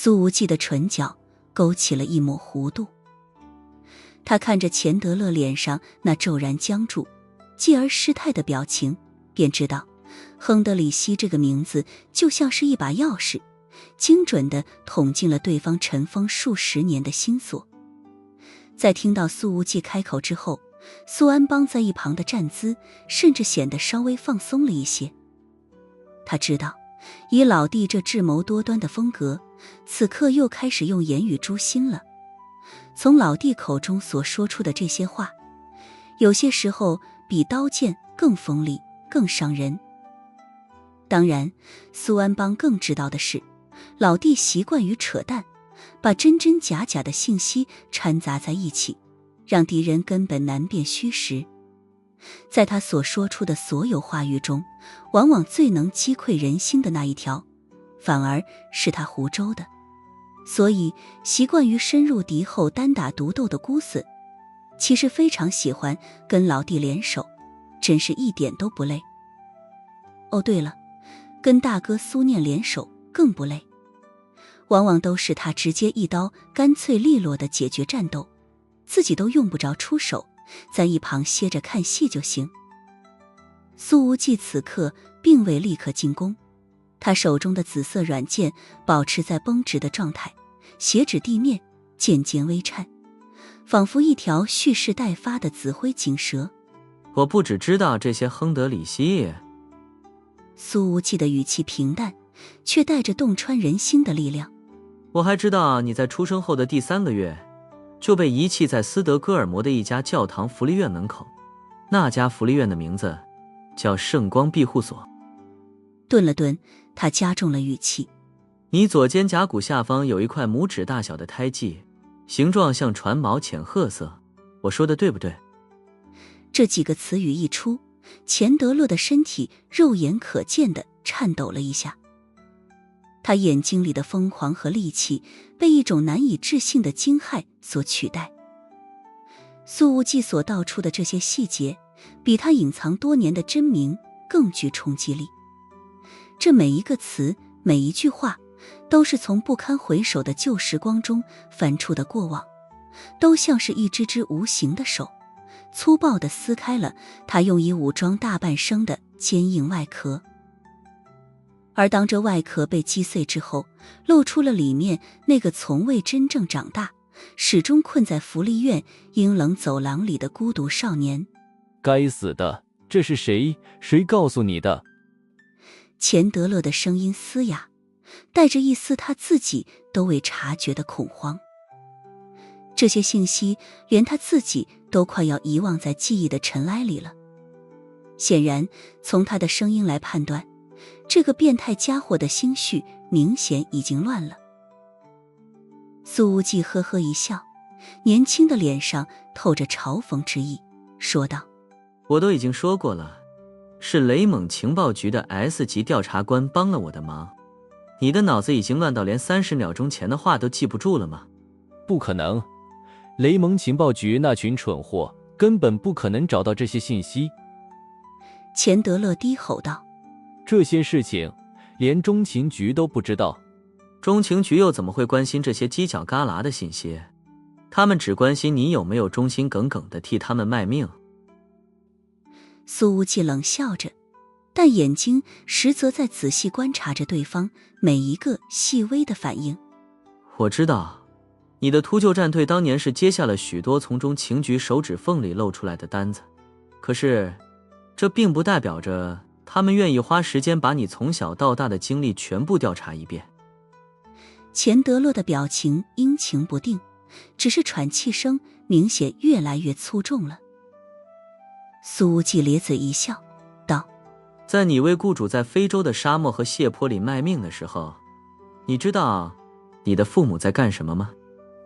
苏无忌的唇角勾起了一抹弧度。他看着钱德勒脸上那骤然僵住继而失态的表情，便知道亨德里希这个名字就像是一把钥匙，精准地捅进了对方尘封数十年的心锁。在听到苏无忌开口之后，苏安邦在一旁的站姿甚至显得稍微放松了一些。他知道以老弟这智谋多端的风格，此刻又开始用言语诛心了。从老弟口中所说出的这些话，有些时候比刀剑更锋利，更伤人。当然，苏安邦更知道的是，老弟习惯于扯淡，把真真假假的信息掺杂在一起，让敌人根本难辨虚实。在他所说出的所有话语中，往往最能击溃人心的那一条，反而是他胡诌的。所以习惯于深入敌后单打独斗的姑死，其实非常喜欢跟老弟联手，真是一点都不累。哦对了，跟大哥苏念联手更不累，往往都是他直接一刀干脆利落地解决战斗，自己都用不着出手，在一旁歇着看戏就行。苏无忌此刻并未立刻进攻，他手中的紫色软剑保持在绷直的状态，斜指地面，剑尖微颤，仿佛一条蓄势待发的紫灰锦蛇。我不只知道这些亨德里希。苏无忌的语气平淡，却带着洞穿人心的力量。我还知道你在出生后的第3个月就被遗弃在斯德哥尔摩的一家教堂福利院门口，那家福利院的名字叫圣光庇护所。顿了顿，他加重了语气。你左肩胛骨下方有一块拇指大小的胎记，形状像船锚，浅褐色，我说的对不对？这几个词语一出，钱德勒的身体肉眼可见地颤抖了一下。他眼睛里的疯狂和戾气被一种难以置信的惊骇所取代。苏无忌所道出的这些细节，比他隐藏多年的真名更具冲击力。这每一个词，每一句话，都是从不堪回首的旧时光中翻出的过往，都像是一只只无形的手，粗暴地撕开了他用以武装大半生的坚硬外壳。而当这外壳被击碎之后，露出了里面那个从未真正长大，始终困在福利院阴冷走廊里的孤独少年。该死的，这是谁？谁告诉你的？钱德勒的声音嘶哑，带着一丝他自己都未察觉的恐慌。这些信息连他自己都快要遗忘在记忆的尘埃里了。显然，从他的声音来判断，这个变态家伙的心绪明显已经乱了。苏无忌呵呵一笑，年轻的脸上透着嘲讽之意，说道：我都已经说过了，是雷蒙情报局的 S 级调查官帮了我的忙。你的脑子已经乱到连30秒钟前的话都记不住了吗？不可能，雷蒙情报局那群蠢货根本不可能找到这些信息。钱德勒低吼道：这些事情连中情局都不知道。中情局又怎么会关心这些犄角旮旯的信息？他们只关心你有没有忠心耿耿地替他们卖命。苏无忌冷笑着，但眼睛实则在仔细观察着对方每一个细微的反应。我知道，你的秃鹫战队当年是接下了许多从中情局手指缝里露出来的单子，可是这并不代表着他们愿意花时间把你从小到大的经历全部调查一遍。钱德勒的表情阴晴不定，只是喘气声明显越来越粗重了。苏无忌咧嘴一笑，道：在你为雇主在非洲的沙漠和血泊里卖命的时候，你知道你的父母在干什么吗？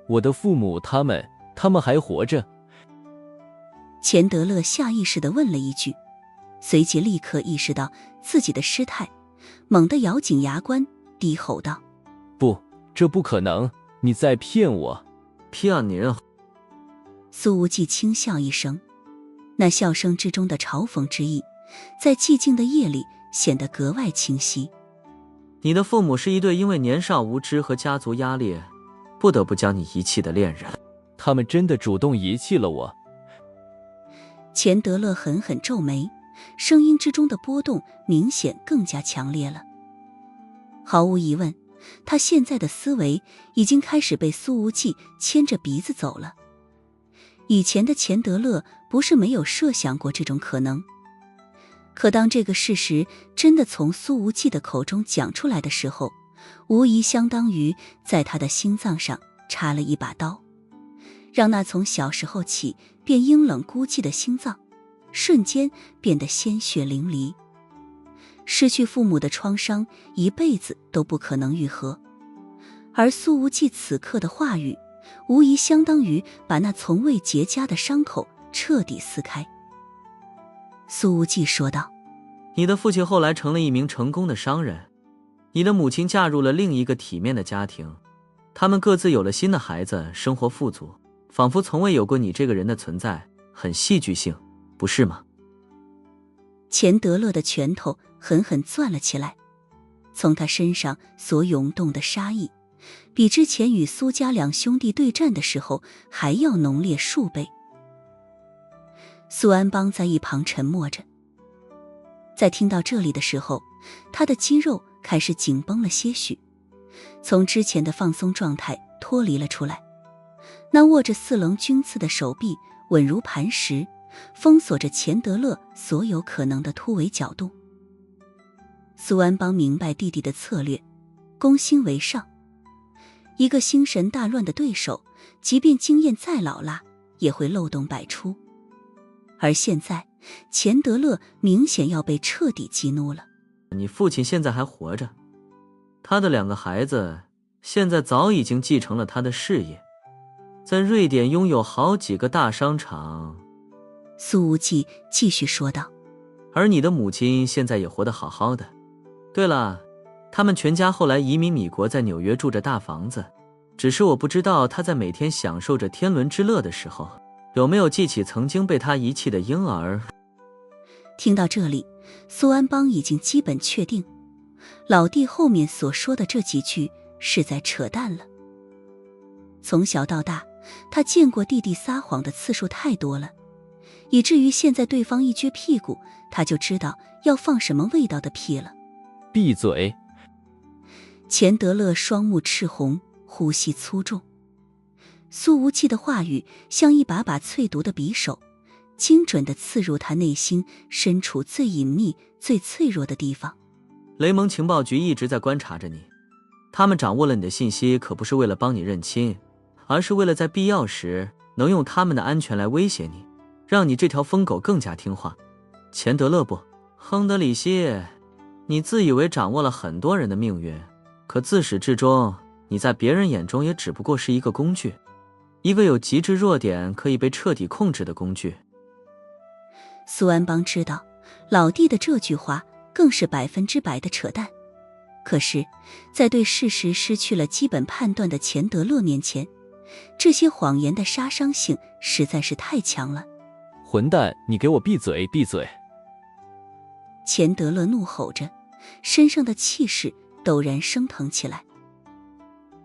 我的父母他们还活着。钱德勒下意识地问了一句，随即立刻意识到自己的失态，猛地咬紧牙关，低吼道：不，这不可能，你在骗我。骗你人。苏无忌轻笑一声，那笑声之中的嘲讽之意，在寂静的夜里显得格外清晰。你的父母是一对因为年少无知和家族压力，不得不将你遗弃的恋人。他们真的主动遗弃了我？钱德勒狠狠皱眉，声音之中的波动明显更加强烈了。毫无疑问，他现在的思维已经开始被苏无忌牵着鼻子走了。以前的钱德勒不是没有设想过这种可能，可当这个事实真的从苏无忌的口中讲出来的时候，无疑相当于在他的心脏上插了一把刀，让那从小时候起便阴冷孤寂的心脏瞬间变得鲜血淋漓。失去父母的创伤一辈子都不可能愈合，而苏无忌此刻的话语无疑相当于把那从未结痂的伤口彻底撕开。苏无忌说道：你的父亲后来成了一名成功的商人，你的母亲嫁入了另一个体面的家庭，他们各自有了新的孩子，生活富足，仿佛从未有过你这个人的存在，很戏剧性，不是吗？钱德勒的拳头狠狠攥了起来，从他身上所涌动的杀意，比之前与苏家两兄弟对战的时候还要浓烈数倍。苏安邦在一旁沉默着，在听到这里的时候，他的肌肉开始紧绷了些许，从之前的放松状态脱离了出来。那握着四棱军刺的手臂稳如磐石，封锁着钱德勒所有可能的突围角度。苏安邦明白弟弟的策略，攻心为上。一个心神大乱的对手，即便经验再老辣，也会漏洞百出。而现在，钱德勒明显要被彻底激怒了。你父亲现在还活着，他的2个孩子现在早已经继承了他的事业，在瑞典拥有好几个大商场。苏无忌继续说道：而你的母亲现在也活得好好的。对了，他们全家后来移民米国，在纽约住着大房子，只是我不知道他在每天享受着天伦之乐的时候，有没有记起曾经被他遗弃的婴儿。听到这里，苏安邦已经基本确定，老弟后面所说的这几句是在扯淡了。从小到大，他见过弟弟撒谎的次数太多了，以至于现在对方一撅屁股，他就知道要放什么味道的屁了。闭嘴！钱德勒双目赤红，呼吸粗重。苏无忌的话语像一把把淬毒的匕首，精准地刺入他内心深处最隐秘、最脆弱的地方。雷蒙情报局一直在观察着你，他们掌握了你的信息，可不是为了帮你认亲，而是为了在必要时能用他们的安全来威胁你，让你这条疯狗更加听话。钱德勒不，亨德里希，你自以为掌握了很多人的命运，可自始至终，你在别人眼中也只不过是一个工具，一个有极致弱点可以被彻底控制的工具。苏安邦知道，老弟的这句话更是100%的扯淡。可是，在对事实失去了基本判断的钱德勒面前，这些谎言的杀伤性实在是太强了。混蛋，你给我闭嘴，闭嘴！钱德勒怒吼着，身上的气势陡然升腾起来。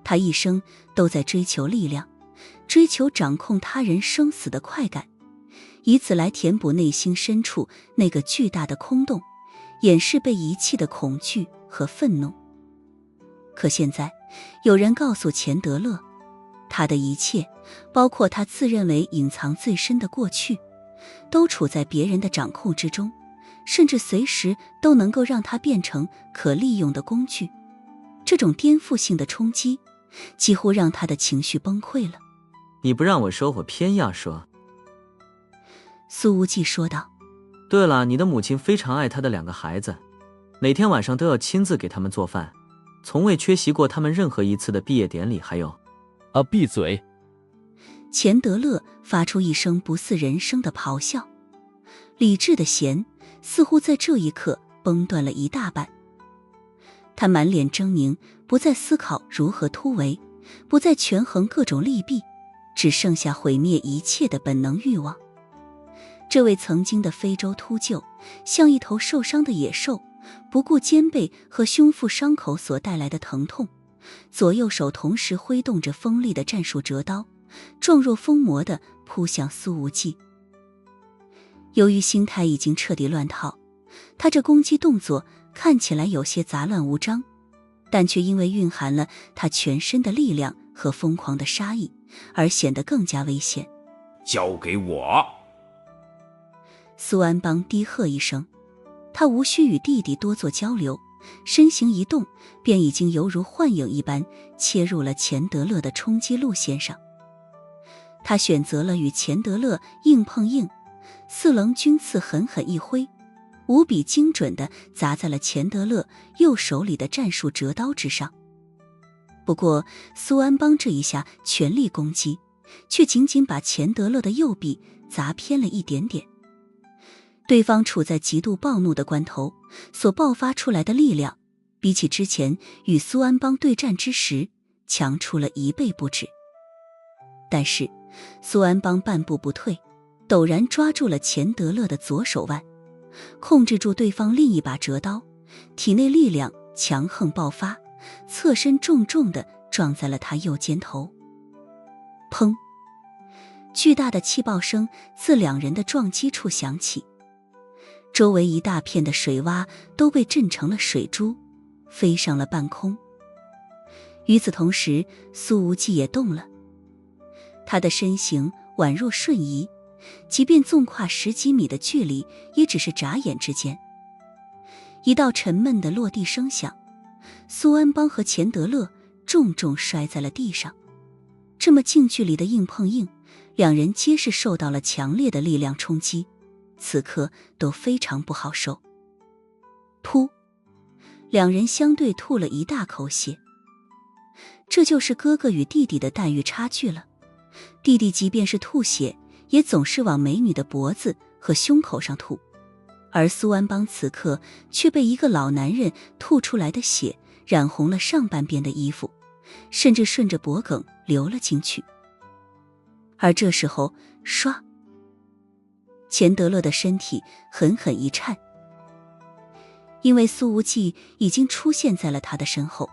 他一生都在追求力量，追求掌控他人生死的快感，以此来填补内心深处那个巨大的空洞，掩饰被遗弃的恐惧和愤怒。可现在，有人告诉钱德勒，他的一切，包括他自认为隐藏最深的过去，都处在别人的掌控之中，甚至随时都能够让他变成可利用的工具。这种颠覆性的冲击，几乎让他的情绪崩溃了。你不让我说，我偏要说。苏无忌说道。对了，你的母亲非常爱她的2个孩子，每天晚上都要亲自给他们做饭，从未缺席过他们任何一次的毕业典礼。还有……闭嘴！钱德勒发出一声不似人声的咆哮，理智的弦似乎在这一刻崩断了一大半。他满脸狰狞，不再思考如何突围，不再权衡各种利弊，只剩下毁灭一切的本能欲望。这位曾经的非洲秃鹫，像一头受伤的野兽，不顾肩背和胸腹伤口所带来的疼痛，左右手同时挥动着锋利的战术折刀，状若疯魔地扑向苏无忌。由于心态已经彻底乱套，他这攻击动作看起来有些杂乱无章，但却因为蕴含了他全身的力量和疯狂的杀意，而显得更加危险。交给我！苏安邦低喝一声，他无需与弟弟多做交流，身形一动，便已经犹如幻影一般切入了钱德勒的冲击路线上。他选择了与钱德勒硬碰硬，四棱军刺狠狠一挥，无比精准地砸在了钱德勒右手里的战术折刀之上。不过苏安邦这一下全力攻击，却仅仅把钱德勒的右臂砸偏了一点点。对方处在极度暴怒的关头，所爆发出来的力量，比起之前与苏安邦对战之时，强出了1倍不止。但是苏安邦半步不退，陡然抓住了钱德勒的左手腕，控制住对方另一把折刀，体内力量强横爆发，侧身重重地撞在了他右肩头。砰！巨大的气爆声自两人的撞击处响起，周围一大片的水洼都被震成了水珠，飞上了半空。与此同时，苏无忌也动了，他的身形宛若瞬移，即便纵跨10几米的距离，也只是眨眼之间。一道沉闷的落地声响，苏安邦和钱德勒重重摔在了地上。这么近距离的硬碰硬，两人皆是受到了强烈的力量冲击，此刻都非常不好受。噗！两人相对吐了一大口血。这就是哥哥与弟弟的待遇差距了。弟弟即便是吐血，也总是往美女的脖子和胸口上吐，而苏安邦此刻却被一个老男人吐出来的血染红了上半边的衣服，甚至顺着脖颈流了进去。而这时候，唰！钱德勒的身体狠狠一颤，因为苏无忌已经出现在了他的身后，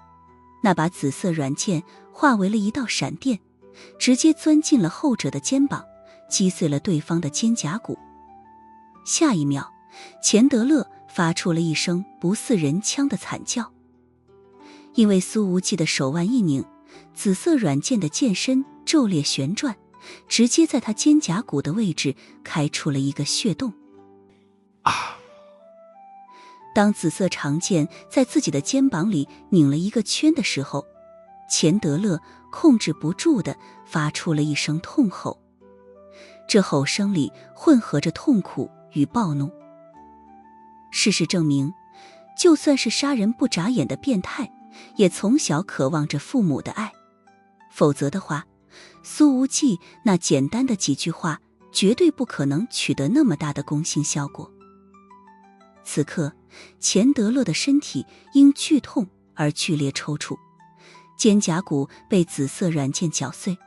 那把紫色软剑化为了一道闪电，直接钻进了后者的肩膀，击碎了对方的肩胛骨。下一秒，钱德勒发出了一声不似人腔的惨叫，因为苏无忌的手腕一拧，紫色软剑的剑身骤烈旋转，直接在他肩胛骨的位置开出了一个血洞。啊！当紫色长剑在自己的肩膀里拧了一个圈的时候，钱德勒控制不住地发出了一声痛吼，这吼声里混合着痛苦与暴怒。事实证明，就算是杀人不眨眼的变态，也从小渴望着父母的爱，否则的话，苏无忌那简单的几句话绝对不可能取得那么大的攻心效果。此刻，钱德勒的身体因剧痛而剧烈抽搐，肩胛骨被紫色软剑绞碎，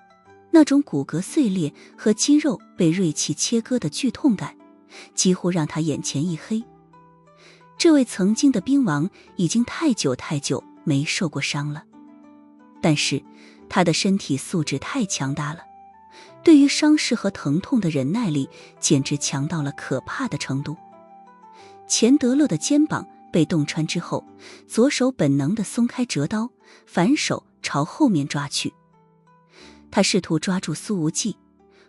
那种骨骼碎裂和肌肉被锐器切割的剧痛感，几乎让他眼前一黑。这位曾经的兵王已经太久没受过伤了，但是他的身体素质太强大了，对于伤势和疼痛的忍耐力简直强到了可怕的程度。钱德勒的肩膀被洞穿之后，左手本能地松开折刀，反手朝后面抓去。他试图抓住苏无忌，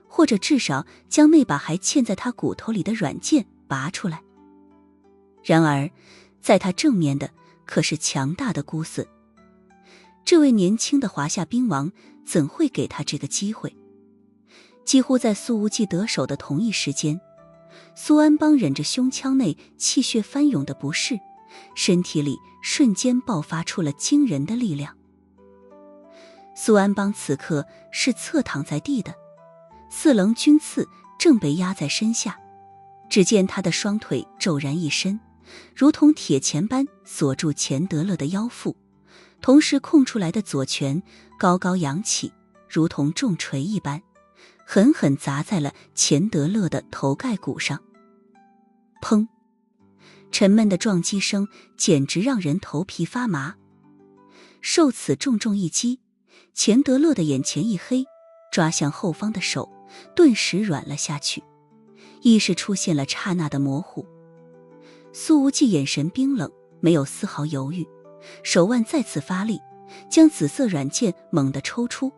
或者至少将那把还嵌在他骨头里的软剑拔出来。然而在他正面的可是强大的姑死，这位年轻的华夏兵王怎会给他这个机会？几乎在苏无忌得手的同一时间，苏安邦忍着胸腔内气血翻涌的不适，身体里瞬间爆发出了惊人的力量。苏安邦此刻是侧躺在地的，四棱军刺正被压在身下，只见他的双腿骤然一伸，如同铁钳般锁住钱德勒的腰腹，同时空出来的左拳高高扬起，如同重锤一般，狠狠砸在了钱德勒的头盖骨上。砰！沉闷的撞击声简直让人头皮发麻。受此重重一击，钱德勒的眼前一黑，抓向后方的手顿时软了下去，意识出现了刹那的模糊。苏无忌眼神冰冷，没有丝毫犹豫，手腕再次发力，将紫色软剑猛地抽出，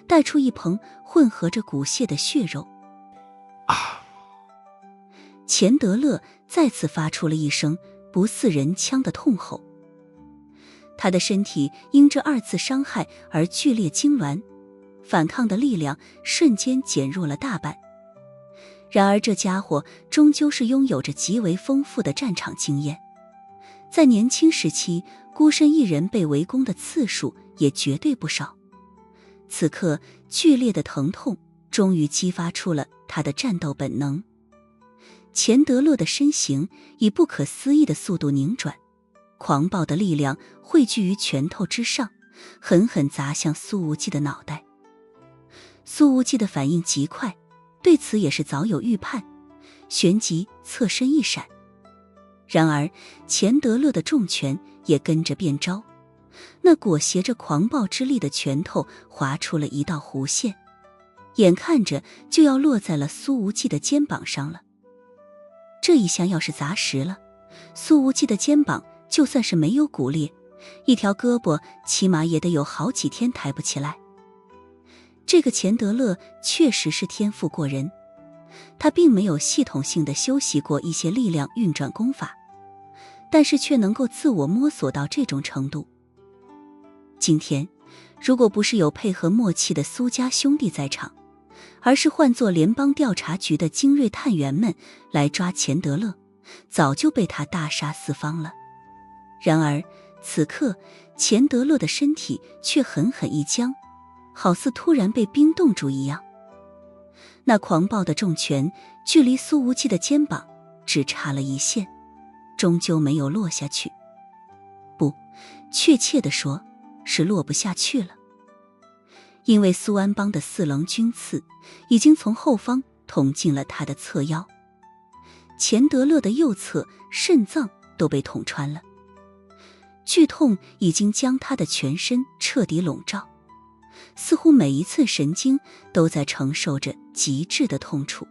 带出一捧混合着骨屑的血肉。钱德勒再次发出了一声不似人腔的痛吼。他的身体因这2次伤害而剧烈痉挛，反抗的力量瞬间减弱了大半。然而这家伙终究是拥有着极为丰富的战场经验，在年轻时期孤身一人被围攻的次数也绝对不少。此刻剧烈的疼痛终于激发出了他的战斗本能。钱德勒的身形以不可思议的速度拧转，狂暴的力量汇聚于拳头之上，狠狠砸向苏无忌的脑袋。苏无忌的反应极快，对此也是早有预判，旋即侧身一闪。然而钱德勒的重拳也跟着变招，那裹挟着狂暴之力的拳头划出了一道弧线，眼看着就要落在了苏无忌的肩膀上了。这一下要是砸实了，苏无忌的肩膀就算是没有骨裂，一条胳膊起码也得有好几天抬不起来。这个钱德勒确实是天赋过人，他并没有系统性的修习过一些力量运转功法，但是却能够自我摸索到这种程度。今天如果不是有配合默契的苏家兄弟在场，而是换作联邦调查局的精锐探员们来抓钱德勒，早就被他大杀四方了。然而此刻钱德勒的身体却狠狠一僵，好似突然被冰冻住一样。那狂暴的重拳距离苏无忌的肩膀只差了一线，终究没有落下去。不，确切地说是落不下去了。因为苏安邦的4棱军刺已经从后方捅进了他的侧腰，钱德勒的右侧肾脏都被捅穿了，剧痛已经将他的全身彻底笼罩，似乎每一寸神经都在承受着极致的痛楚。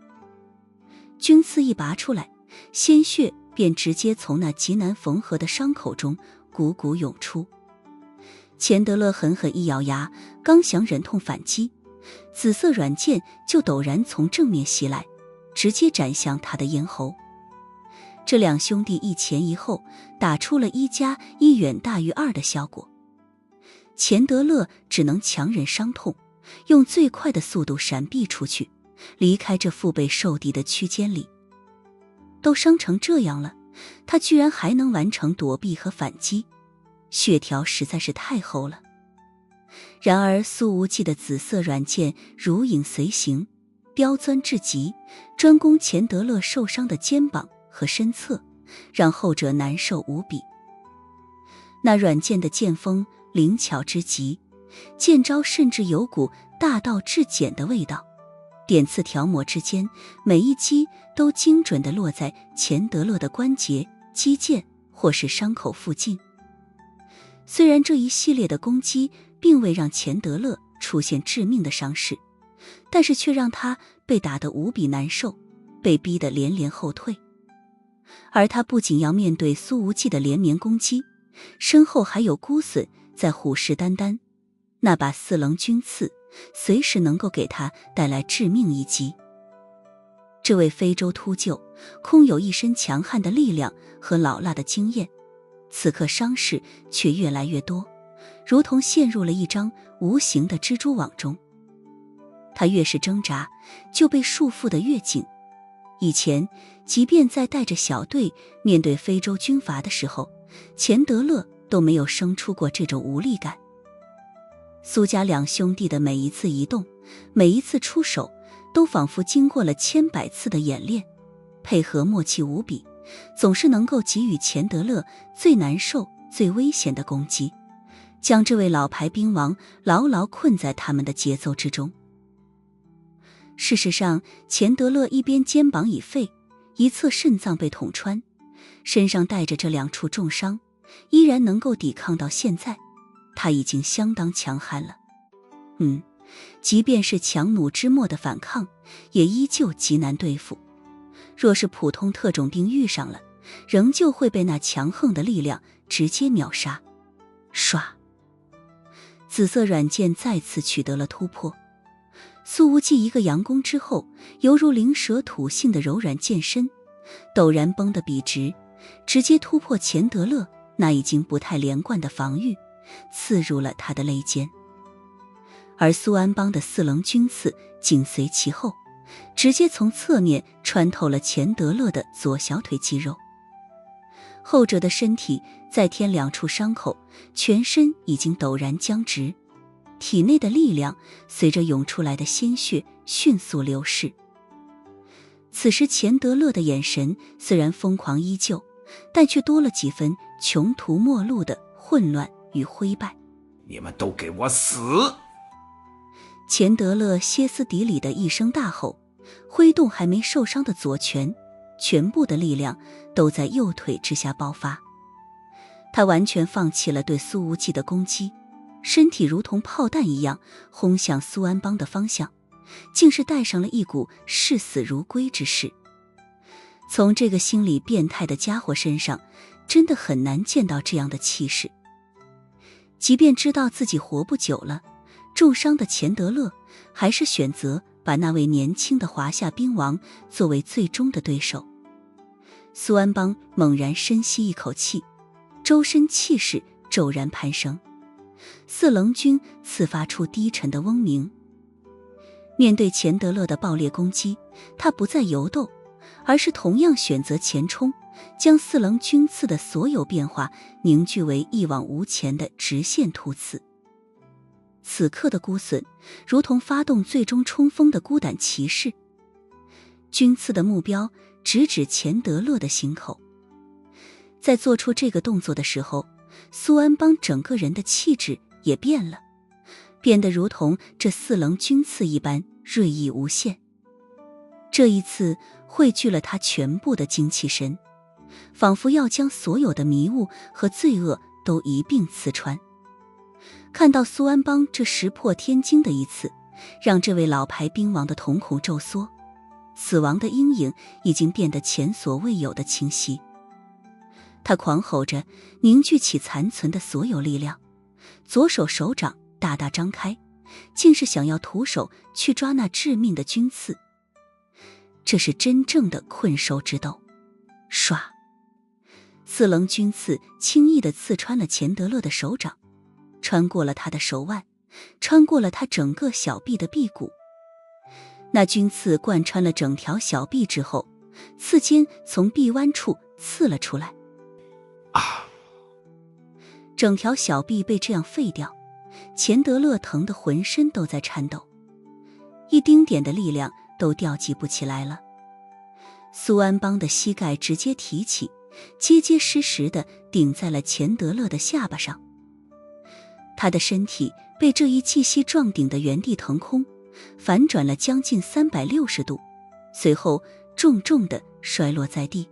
军刺一拔出来，鲜血便直接从那极难缝合的伤口中汩汩涌出。钱德勒狠狠一咬牙，刚想忍痛反击，紫色软剑就陡然从正面袭来，直接斩向他的咽喉。这2兄弟一前一后，打出了1+1远大于2的效果。钱德勒只能强忍伤痛，用最快的速度闪避出去，离开这腹背受敌的区间里。都伤成这样了，他居然还能完成躲避和反击，血条实在是太厚了。然而苏无忌的紫色软剑如影随形，刁钻至极，专攻钱德勒受伤的肩膀和身侧，让后者难受无比。那软剑的剑锋灵巧之极，剑招甚至有股大道至简的味道，点刺条抹之间，每一击都精准地落在钱德勒的关节、肌腱或是伤口附近。虽然这一系列的攻击并未让钱德勒出现致命的伤势，但是却让他被打得无比难受，被逼得连连后退。而他不仅要面对苏无忌的连绵攻击，身后还有孤隼在虎视眈眈，那把4棱军刺随时能够给他带来致命一击。这位非洲秃鹫空有一身强悍的力量和老辣的经验，此刻伤势却越来越多，如同陷入了一张无形的蜘蛛网中。他越是挣扎，就被束缚得越紧。以前即便在带着小队面对非洲军阀的时候，钱德勒都没有生出过这种无力感。苏家2兄弟的每一次移动，每一次出手，都仿佛经过了千百次的演练，配合默契无比，总是能够给予钱德勒最难受、最危险的攻击，将这位老牌兵王牢牢困在他们的节奏之中。事实上，钱德勒一边肩膀已废，一侧肾脏被捅穿，身上带着这2处重伤，依然能够抵抗到现在，他已经相当强悍了。即便是强弩之末的反抗，也依旧极难对付。若是普通特种兵遇上了，仍旧会被那强横的力量直接秒杀。唰，紫色软剑再次取得了突破。苏无忌一个佯攻之后，犹如灵蛇吐信的柔软剑身，陡然绷得笔直，直接突破钱德勒那已经不太连贯的防御，刺入了他的肋间。而苏安邦的4棱军刺紧随其后，直接从侧面穿透了钱德勒的左小腿肌肉。后者的身体再添2处伤口，全身已经陡然僵直，体内的力量随着涌出来的鲜血迅速流逝。此时钱德勒的眼神虽然疯狂依旧，但却多了几分穷途末路的混乱与灰败。你们都给我死！钱德勒歇斯底里的一声大吼，挥动还没受伤的左拳，全部的力量都在右腿之下爆发。他完全放弃了对苏无忌的攻击，身体如同炮弹一样轰向苏安邦的方向，竟是带上了一股视死如归之势。从这个心理变态的家伙身上，真的很难见到这样的气势。即便知道自己活不久了，重伤的钱德勒还是选择把那位年轻的华夏兵王作为最终的对手。苏安邦猛然深吸一口气，周身气势骤然攀升，4棱军刺发出低沉的嗡鸣。面对钱德勒的爆裂攻击，他不再游斗，而是同样选择前冲，将4棱军刺的所有变化凝聚为一往无前的直线突刺。此刻的孤隼如同发动最终冲锋的孤胆骑士，军刺的目标直指钱德勒的心口。在做出这个动作的时候，苏安邦整个人的气质也变了，变得如同这4棱军刺一般锐意无限。这一次汇聚了他全部的精气神，仿佛要将所有的迷雾和罪恶都一并刺穿。看到苏安邦这石破天惊的一刺，让这位老牌兵王的瞳孔骤缩，死亡的阴影已经变得前所未有的清晰。他狂吼着，凝聚起残存的所有力量，左手手掌大大张开，竟是想要徒手去抓那致命的军刺。这是真正的困兽之斗。唰，4棱军刺轻易地刺穿了钱德勒的手掌，穿过了他的手腕，穿过了他整个小臂的臂骨。那军刺贯穿了整条小臂之后，刺尖从臂弯处刺了出来。整条小臂被这样废掉，钱德勒疼得浑身都在颤抖，一丁点的力量都调集不起来了。苏安邦的膝盖直接提起，结结实实地顶在了钱德勒的下巴上。他的身体被这一气息撞顶的原地腾空，反转了将近360度，随后重重地摔落在地。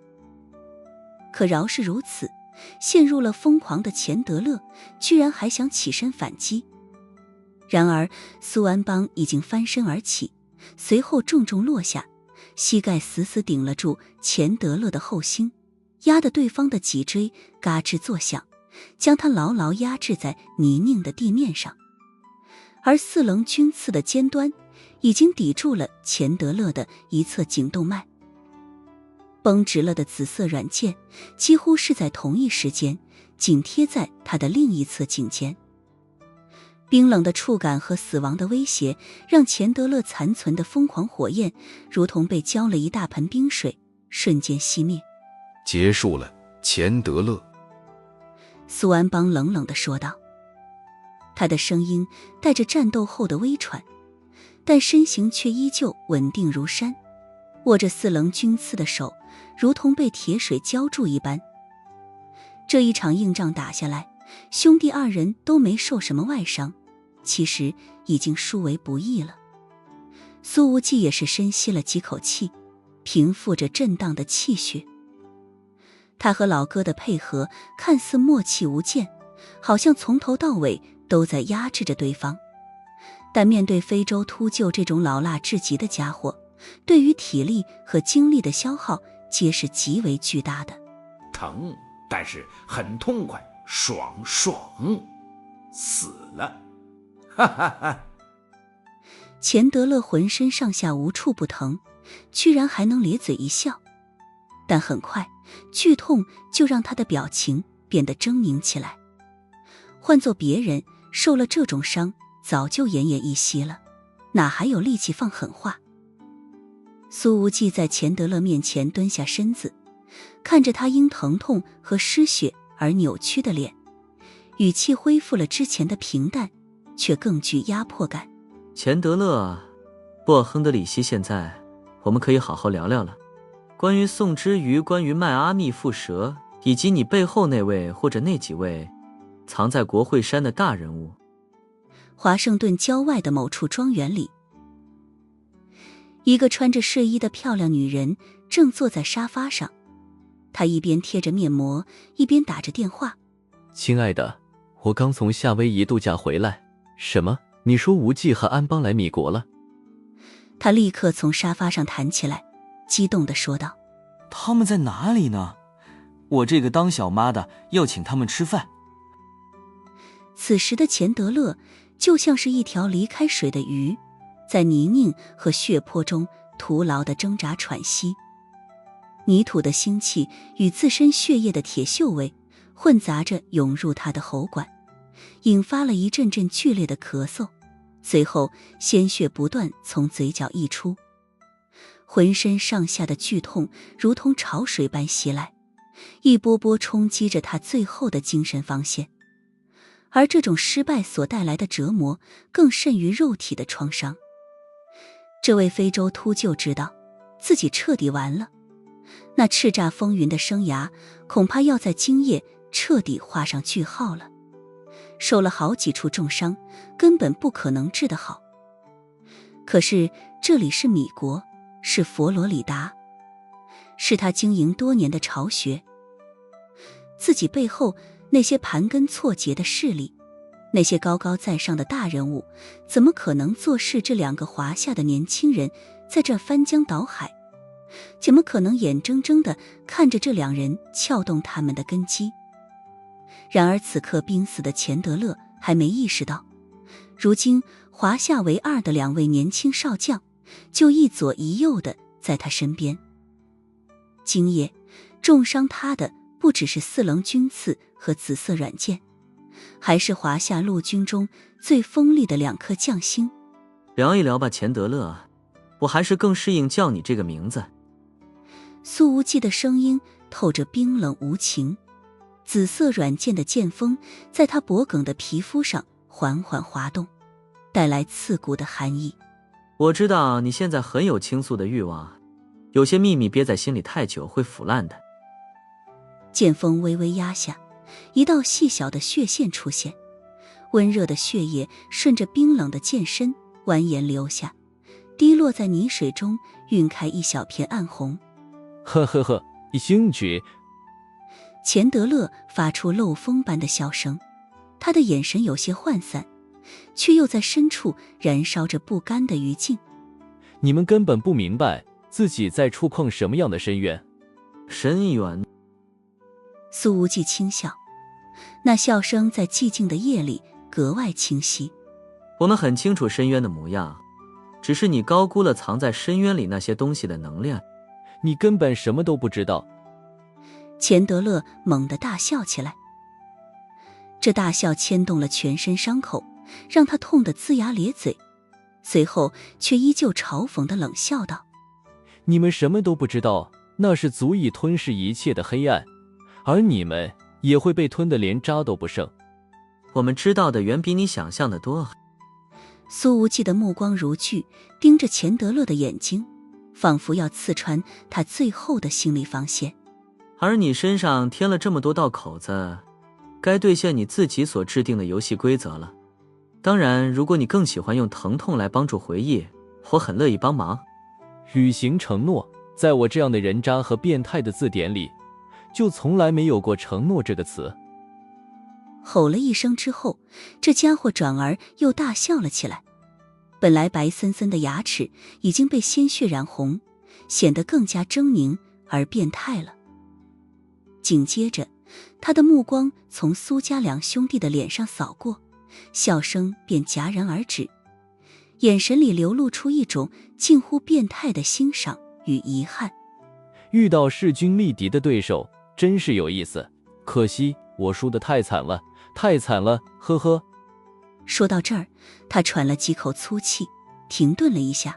可饶是如此，陷入了疯狂的钱德勒居然还想起身反击。然而苏安邦已经翻身而起，随后重重落下，膝盖死死顶了住钱德勒的后心，压得对方的脊椎嘎吱作响，将他牢牢压制在泥泞的地面上。而4棱军刺的尖端已经抵住了钱德勒的一侧颈动脉。绷直了的紫色软剑几乎是在同一时间紧贴在他的另一侧颈间。冰冷的触感和死亡的威胁让钱德勒残存的疯狂火焰如同被浇了一大盆冰水，瞬间熄灭。结束了，钱德勒。苏安邦冷冷地说道，他的声音带着战斗后的微喘，但身形却依旧稳定如山，握着4棱军刺的手如同被铁水浇筑一般。这一场硬仗打下来，兄弟2人都没受什么外伤，其实已经殊为不易了。苏无忌也是深吸了几口气，平复着震荡的气血。他和老哥的配合看似默契无间，好像从头到尾都在压制着对方。但面对非洲秃鹫这种老辣至极的家伙，对于体力和精力的消耗皆是极为巨大的。疼，但是很痛快，爽，死了，哈哈哈。钱德勒浑身上下无处不疼，居然还能咧嘴一笑。但很快，剧痛就让他的表情变得狰狞起来。换做别人，受了这种伤，早就奄奄一息了，哪还有力气放狠话？苏无忌在钱德勒面前蹲下身子，看着他因疼痛和失血而扭曲的脸，语气恢复了之前的平淡，却更具压迫感。钱德勒，不，亨德里希，现在我们可以好好聊聊了。关于宋之瑜，关于迈阿密蝮蛇，以及你背后那位或者那几位藏在国会山的大人物。华盛顿郊外的某处庄园里，一个穿着睡衣的漂亮女人正坐在沙发上，她一边贴着面膜，一边打着电话。亲爱的，我刚从夏威夷度假回来。什么？你说无忌和安邦来米国了？他立刻从沙发上弹起来，激动地说道：他们在哪里呢？我这个当小妈的要请他们吃饭。此时的钱德勒就像是一条离开水的鱼，在泥泞和血泊中徒劳地挣扎喘息。泥土的腥气与自身血液的铁锈味混杂着涌入他的喉管，引发了一阵阵剧烈的咳嗽，随后鲜血不断从嘴角溢出。浑身上下的剧痛如同潮水般袭来，一波波冲击着他最后的精神防线。而这种失败所带来的折磨更甚于肉体的创伤。这位非洲秃鹫知道自己彻底完了，那叱咤风云的生涯恐怕要在今夜彻底画上句号了。受了好几处重伤，根本不可能治得好。可是这里是米国，是佛罗里达，是他经营多年的巢穴。自己背后那些盘根错节的势力，那些高高在上的大人物，怎么可能坐视这两个华夏的年轻人在这翻江倒海？怎么可能眼睁睁地看着这两人撬动他们的根基？然而此刻濒死的钱德勒还没意识到，如今华夏为二的两位年轻少将就一左一右的在他身边。今夜重伤他的不只是四棱军刺和紫色软剑，还是华夏陆军中最锋利的两颗将星。聊一聊吧，钱德勒，我还是更适应叫你这个名字。苏无忌的声音透着冰冷无情，紫色软剑的剑锋在他脖颈的皮肤上缓缓滑动，带来刺骨的寒意。我知道你现在很有倾诉的欲望，有些秘密憋在心里太久会腐烂的。剑锋微微压下，一道细小的血线出现，温热的血液顺着冰冷的剑身蜿蜒流下，滴落在泥水中，晕开一小片暗红。呵呵呵，兴趣。钱德勒发出漏风般的笑声，他的眼神有些涣散，却又在深处燃烧着不甘的余烬。你们根本不明白自己在触碰什么样的深渊。深渊。苏无忌轻笑，那笑声在寂静的夜里格外清晰。我们很清楚深渊的模样，只是你高估了藏在深渊里那些东西的能量。你根本什么都不知道。钱德勒猛地大笑起来，这大笑牵动了全身伤口，让他痛得龇牙咧嘴，随后却依旧嘲讽地冷笑道：你们什么都不知道，那是足以吞噬一切的黑暗，而你们也会被吞得连渣都不剩。我们知道的远比你想象的多。苏无忌的目光如炬，盯着钱德勒的眼睛，仿佛要刺穿他最后的心理防线。而你身上添了这么多道口子，该兑现你自己所制定的游戏规则了。当然，如果你更喜欢用疼痛来帮助回忆，我很乐意帮忙。履行承诺，在我这样的人渣和变态的字典里，就从来没有过承诺这个词。吼了一声之后，这家伙转而又大笑了起来。本来白森森的牙齿已经被鲜血染红，显得更加狰狞而变态了。紧接着，他的目光从苏家两兄弟的脸上扫过，笑声便戛然而止，眼神里流露出一种近乎变态的欣赏与遗憾。遇到势均力敌的对手真是有意思，可惜我输得太惨了，太惨了，呵呵。说到这儿，他喘了几口粗气，停顿了一下，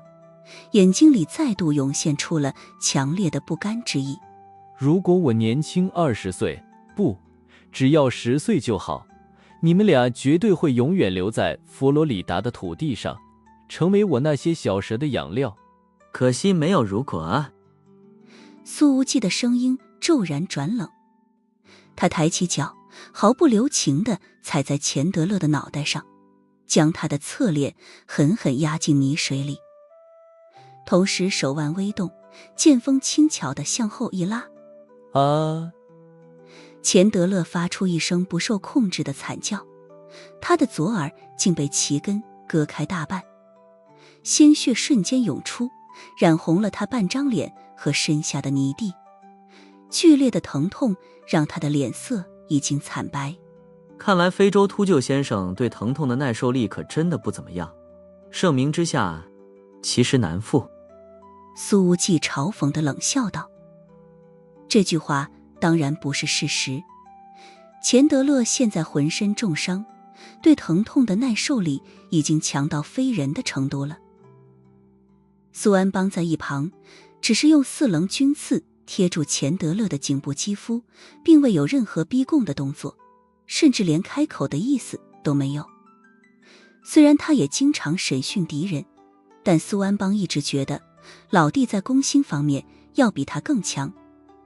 眼睛里再度涌现出了强烈的不甘之意。如果我年轻20岁，不，只要10岁就好，你们俩绝对会永远留在佛罗里达的土地上，成为我那些小蛇的养料。可惜没有如果啊。苏无忌的声音骤然转冷，他抬起脚，毫不留情地踩在钱德勒的脑袋上，将他的侧脸狠狠压进泥水里，同时手腕微动，剑锋轻巧地向后一拉。啊！钱德勒发出一声不受控制的惨叫，他的左耳竟被齐根割开大半，鲜血瞬间涌出，染红了他半张脸和身下的泥地。剧烈的疼痛让他的脸色已经惨白。看来非洲秃鹫先生对疼痛的耐受力可真的不怎么样，盛名之下其实难副。苏无忌嘲讽地冷笑道。这句话当然不是事实，钱德勒现在浑身重伤，对疼痛的耐受力已经强到非人的程度了。苏安邦在一旁只是用4棱军刺贴住钱德勒的颈部肌肤，并未有任何逼供的动作，甚至连开口的意思都没有。虽然他也经常审讯敌人，但苏安邦一直觉得老弟在攻心方面要比他更强，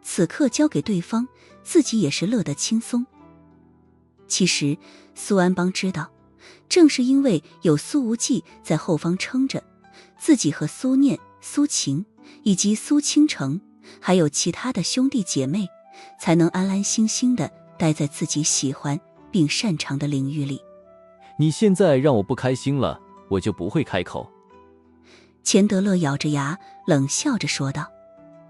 此刻交给对方，自己也是乐得轻松。其实苏安邦知道，正是因为有苏无忌在后方撑着，自己和苏念、苏秦以及苏倾城还有其他的兄弟姐妹才能安安心心地待在自己喜欢并擅长的领域里。你现在让我不开心了，我就不会开口。钱德勒咬着牙冷笑着说道。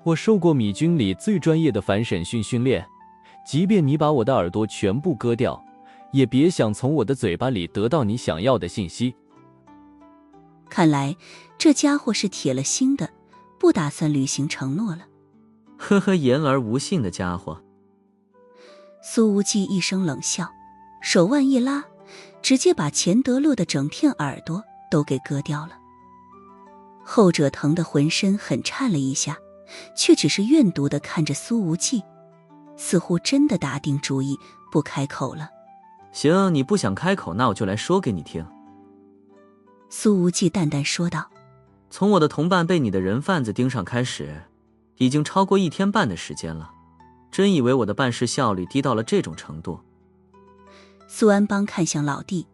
我受过米军里最专业的反审讯训练，即便你把我的耳朵全部割掉，也别想从我的嘴巴里得到你想要的信息。看来这家伙是铁了心的，不打算履行承诺了。呵呵，言而无信的家伙。苏无忌一声冷笑，手腕一拉，直接把钱德勒的整片耳朵都给割掉了。后者疼得浑身很颤了一下，却只是怨毒地看着苏无忌，似乎真的打定主意不开口了。行，你不想开口，那我就来说给你听。苏无忌淡淡说道。从我的同伴被你的人贩子盯上开始，已经超过1天半的时间了，真以为我的办事效率低到了这种程度？苏安邦看向老弟，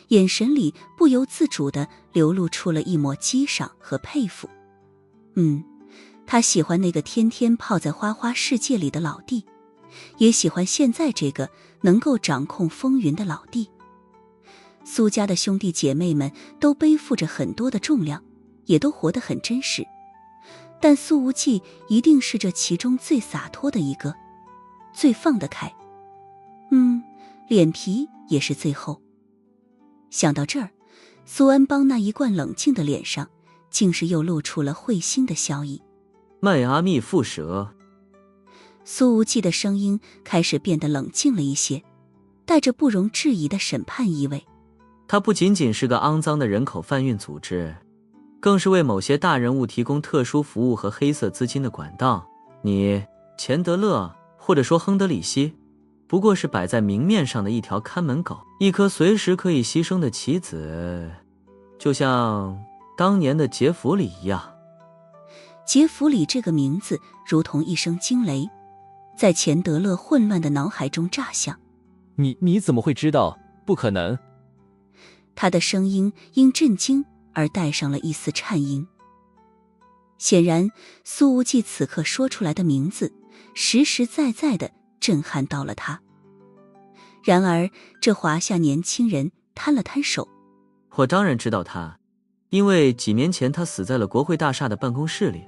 眼神里不由自主地流露出了一抹激赏和佩服。他喜欢那个天天泡在花花世界里的老弟，也喜欢现在这个能够掌控风云的老弟。苏家的兄弟姐妹们都背负着很多的重量，也都活得很真实，但苏无忌一定是这其中最洒脱的一个，最放得开。脸皮也是最厚。想到这儿，苏安邦那一贯冷静的脸上竟是又露出了会心的笑意。迈阿密蝮蛇。苏无忌的声音开始变得冷静了一些，带着不容置疑的审判意味。它不仅仅是个肮脏的人口贩运组织，更是为某些大人物提供特殊服务和黑色资金的管道。你钱德勒，或者说亨德里希，不过是摆在明面上的一条看门狗，一颗随时可以牺牲的棋子，就像当年的杰弗里一样。杰弗里这个名字如同一声惊雷，在钱德勒混乱的脑海中炸响。你怎么会知道？不可能。他的声音因震惊而带上了一丝颤音。显然，苏无忌此刻说出来的名字，实实在在的震撼到了他。然而这华夏年轻人摊了摊手，我当然知道他，因为几年前他死在了国会大厦的办公室里。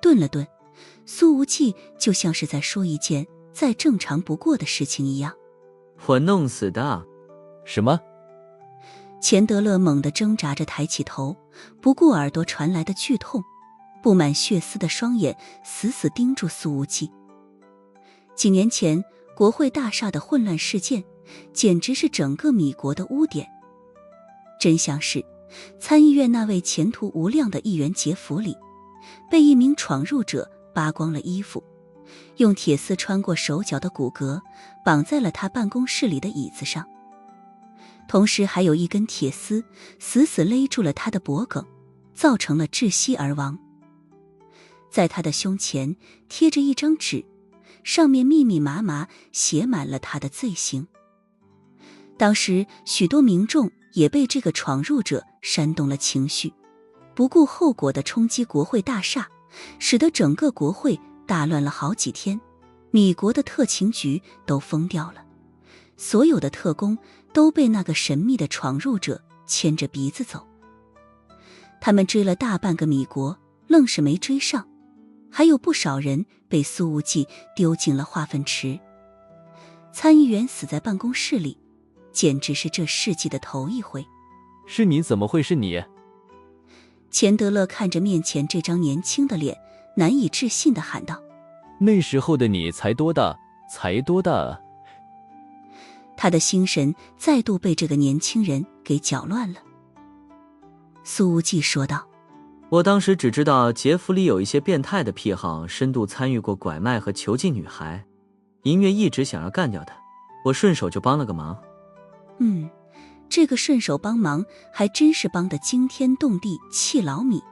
顿了顿，苏无忌就像是在说一件再正常不过的事情一样。我弄死的。什么？钱德勒猛地挣扎着抬起头，不顾耳朵传来的剧痛，布满血丝的双眼死死盯住苏无忌。几年前国会大厦的混乱事件简直是整个米国的污点。真相是，参议院那位前途无量的议员杰弗里被一名闯入者扒光了衣服，用铁丝穿过手脚的骨骼绑在了他办公室里的椅子上，同时还有一根铁丝死死勒住了他的脖颈，造成了窒息而亡。在他的胸前贴着一张纸，上面密密麻麻写满了他的罪行。当时许多民众也被这个闯入者煽动了情绪，不顾后果的冲击国会大厦，使得整个国会大乱了好几天。米国的特勤局都疯掉了，所有的特工都被那个神秘的闯入者牵着鼻子走。他们追了大半个米国，愣是没追上，还有不少人被苏无忌丢进了化粪池。参议员死在办公室里，简直是这世纪的头一回。是你？怎么会是你？钱德勒看着面前这张年轻的脸，难以置信地喊道：那时候的你才多大？才多大啊？他的心神再度被这个年轻人给搅乱了。苏无忌说道：我当时只知道杰弗里有一些变态的癖好，深度参与过拐卖和囚禁女孩，银月一直想要干掉他，我顺手就帮了个忙。这个顺手帮忙还真是帮得惊天动地气老米。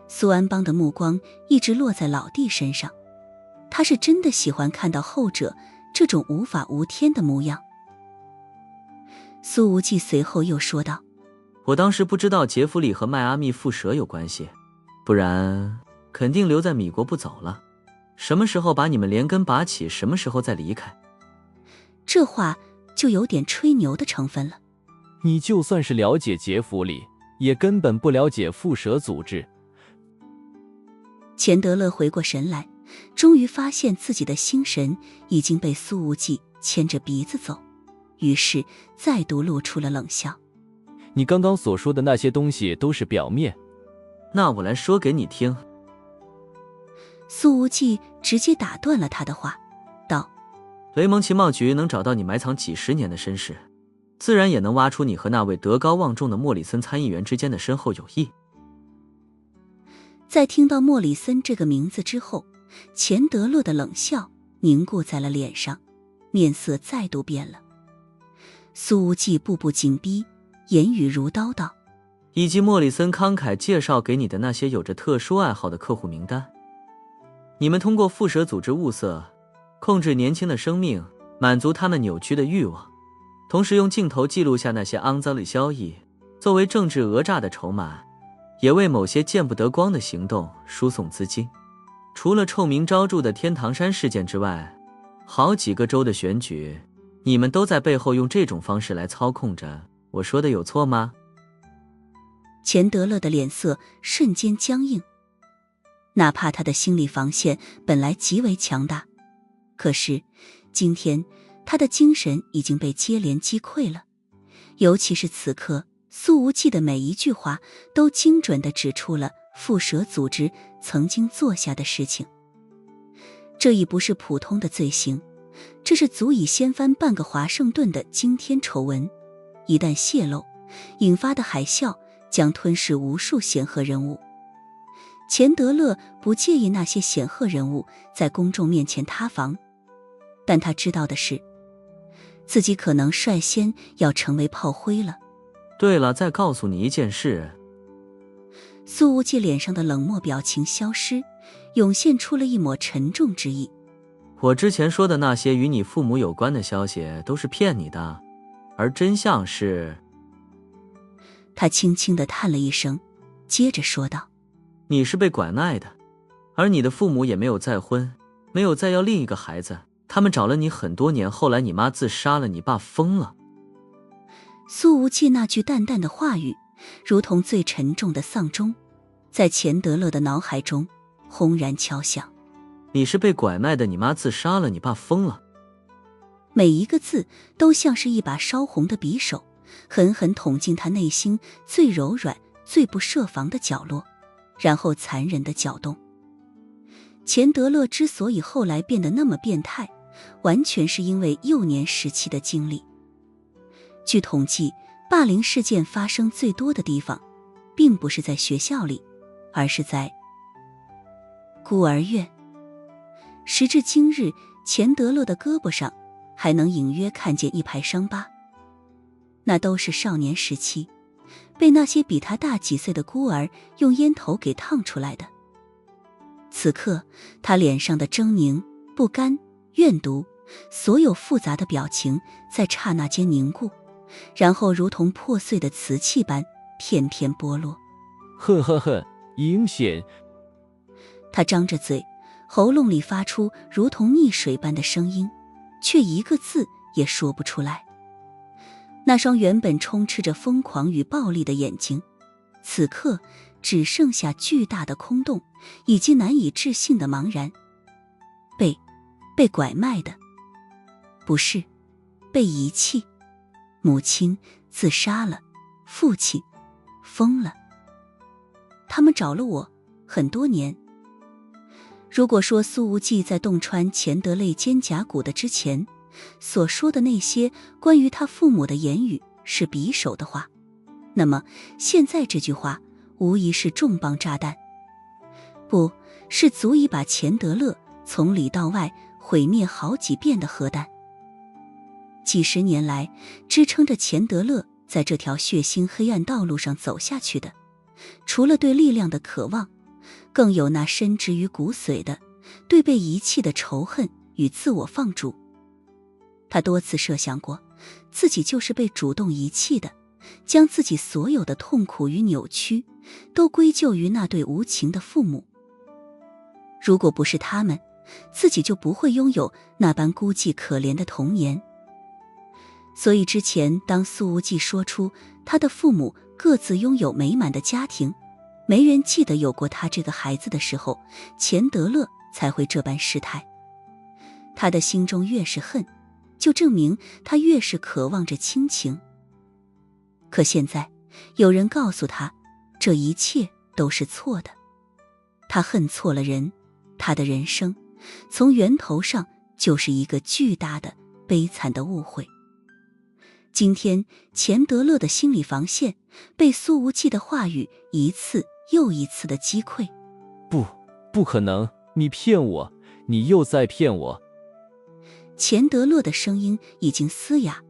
苏安邦的目光一直落在老弟身上，他是真的喜欢看到后者这种无法无天的模样。苏无忌随后又说道：我当时不知道杰弗里和迈阿密蝮蛇有关系，不然肯定留在米国不走了。什么时候把你们连根拔起，什么时候再离开。这话就有点吹牛的成分了。你就算是了解杰弗里，也根本不了解蝮蛇组织。钱德勒回过神来，终于发现自己的心神已经被苏无忌牵着鼻子走，于是再度露出了冷笑。你刚刚所说的那些东西都是表面。那我来说给你听。苏无忌直接打断了他的话，道：雷蒙情报局能找到你埋藏几十年的身世，自然也能挖出你和那位德高望重的莫里森参议员之间的深厚友谊。在听到莫里森这个名字之后，钱德勒的冷笑凝固在了脸上，面色再度变了。苏无忌步步紧逼，言语如刀道：以及莫里森慷慨介绍给你的那些有着特殊爱好的客户名单。你们通过蝮蛇组织物色，控制年轻的生命，满足他们扭曲的欲望，同时用镜头记录下那些肮脏的交易，作为政治讹诈的筹码，也为某些见不得光的行动输送资金。除了臭名昭著的天堂山事件之外，好几个州的选举，你们都在背后用这种方式来操控着。我说的有错吗？钱德勒的脸色瞬间僵硬，哪怕他的心理防线本来极为强大，可是今天他的精神已经被接连击溃了。尤其是此刻，苏无忌的每一句话都精准地指出了蝮蛇组织曾经做下的事情。这已不是普通的罪行，这是足以掀翻半个华盛顿的惊天丑闻。一旦泄露，引发的海啸将吞噬无数显赫人物。钱德勒不介意那些显赫人物在公众面前塌房，但他知道的是，自己可能率先要成为炮灰了。对了，再告诉你一件事。苏无忌脸上的冷漠表情消失，涌现出了一抹沉重之意。我之前说的那些与你父母有关的消息都是骗你的，而真相是……他轻轻地叹了一声，接着说道：你是被拐卖的，而你的父母也没有再婚，没有再要另一个孩子，他们找了你很多年，后来你妈自杀了，你爸疯了。苏无忌那句淡淡的话语，如同最沉重的丧钟，在钱德勒的脑海中轰然敲响。你是被拐卖的，你妈自杀了，你爸疯了。每一个字都像是一把烧红的匕首，狠狠捅进他内心最柔软、最不设防的角落，然后残忍地搅动。钱德勒之所以后来变得那么变态，完全是因为幼年时期的经历。据统计，霸凌事件发生最多的地方，并不是在学校里，而是在孤儿院。时至今日，钱德勒的胳膊上还能隐约看见一排伤疤，那都是少年时期被那些比他大几岁的孤儿用烟头给烫出来的。此刻他脸上的狰狞、不甘、怨毒，所有复杂的表情在刹那间凝固，然后如同破碎的瓷器般片片剥落。呵呵呵，阴险！他张着嘴，喉咙里发出如同溺水般的声音，却一个字也说不出来。那双原本充斥着疯狂与暴力的眼睛，此刻只剩下巨大的空洞以及难以置信的茫然。被拐卖的，不是，被遗弃，母亲自杀了，父亲疯了。他们找了我很多年。如果说苏无忌在洞穿钱德勒肩胛骨的之前所说的那些关于他父母的言语是匕首的话，那么现在这句话无疑是重磅炸弹，不是足以把钱德勒从里到外毁灭好几遍的核弹。几十年来支撑着钱德勒在这条血腥黑暗道路上走下去的，除了对力量的渴望，更有那深植于骨髓的对被遗弃的仇恨与自我放逐。他多次设想过，自己就是被主动遗弃的，将自己所有的痛苦与扭曲都归咎于那对无情的父母。如果不是他们，自己就不会拥有那般孤寂可怜的童年。所以之前当苏无忌说出他的父母各自拥有美满的家庭，没人记得有过他这个孩子的时候，钱德勒才会这般失态。他的心中越是恨，就证明他越是渴望着亲情。可现在有人告诉他，这一切都是错的。他恨错了人，他的人生从源头上就是一个巨大的悲惨的误会。今天钱德勒的心理防线被苏无忌的话语一次又一次的击溃。不可能，你骗我，你又在骗我。钱德勒的声音已经嘶哑，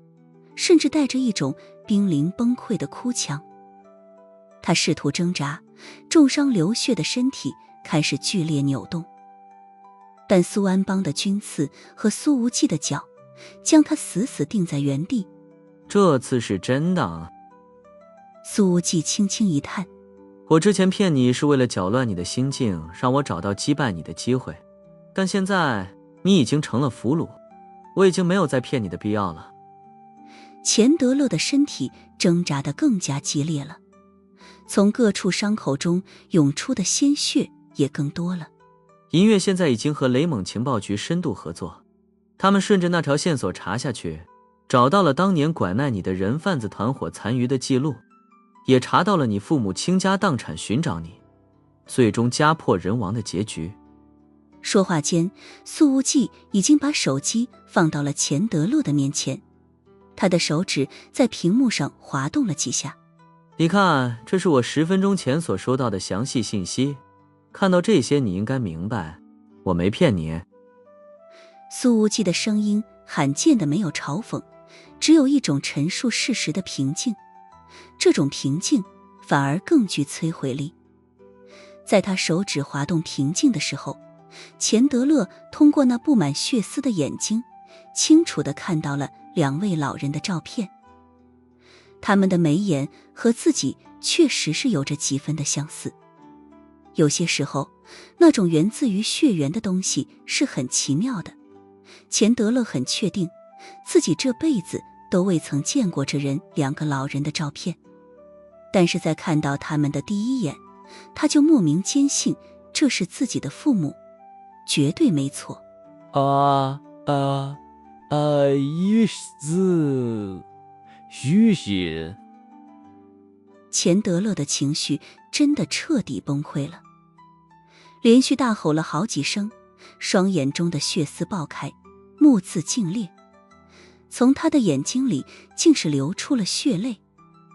甚至带着一种濒临崩溃的哭腔。他试图挣扎，重伤流血的身体开始剧烈扭动，但苏安邦的军刺和苏无忌的脚将他死死定在原地。这次是真的啊！苏无忌轻轻一叹，我之前骗你是为了搅乱你的心境，让我找到击败你的机会，但现在你已经成了俘虏，我已经没有再骗你的必要了。钱德勒的身体挣扎得更加激烈了，从各处伤口中涌出的鲜血也更多了。银月现在已经和雷蒙情报局深度合作，他们顺着那条线索查下去，找到了当年拐卖你的人贩子团伙残余的记录，也查到了你父母倾家荡产寻找你，最终家破人亡的结局。说话间，苏无忌已经把手机放到了钱德勒的面前，他的手指在屏幕上滑动了几下。你看，这是我10分钟前所收到的详细信息，看到这些你应该明白，我没骗你。苏无忌的声音罕见的没有嘲讽，只有一种陈述事实的平静，这种平静反而更具摧毁力。在他手指滑动平静的时候，钱德勒通过那布满血丝的眼睛，清楚地看到了2位老人的照片。他们的眉眼和自己确实是有着几分的相似，有些时候，那种源自于血缘的东西是很奇妙的。钱德勒很确定，自己这辈子都未曾见过这2个老人的照片，但是在看到他们的第一眼，他就莫名坚信这是自己的父母，绝对没错。于是钱德勒的情绪真的彻底崩溃了，连续大吼了好几声，双眼中的血丝爆开，目眦尽裂，从他的眼睛里竟是流出了血泪。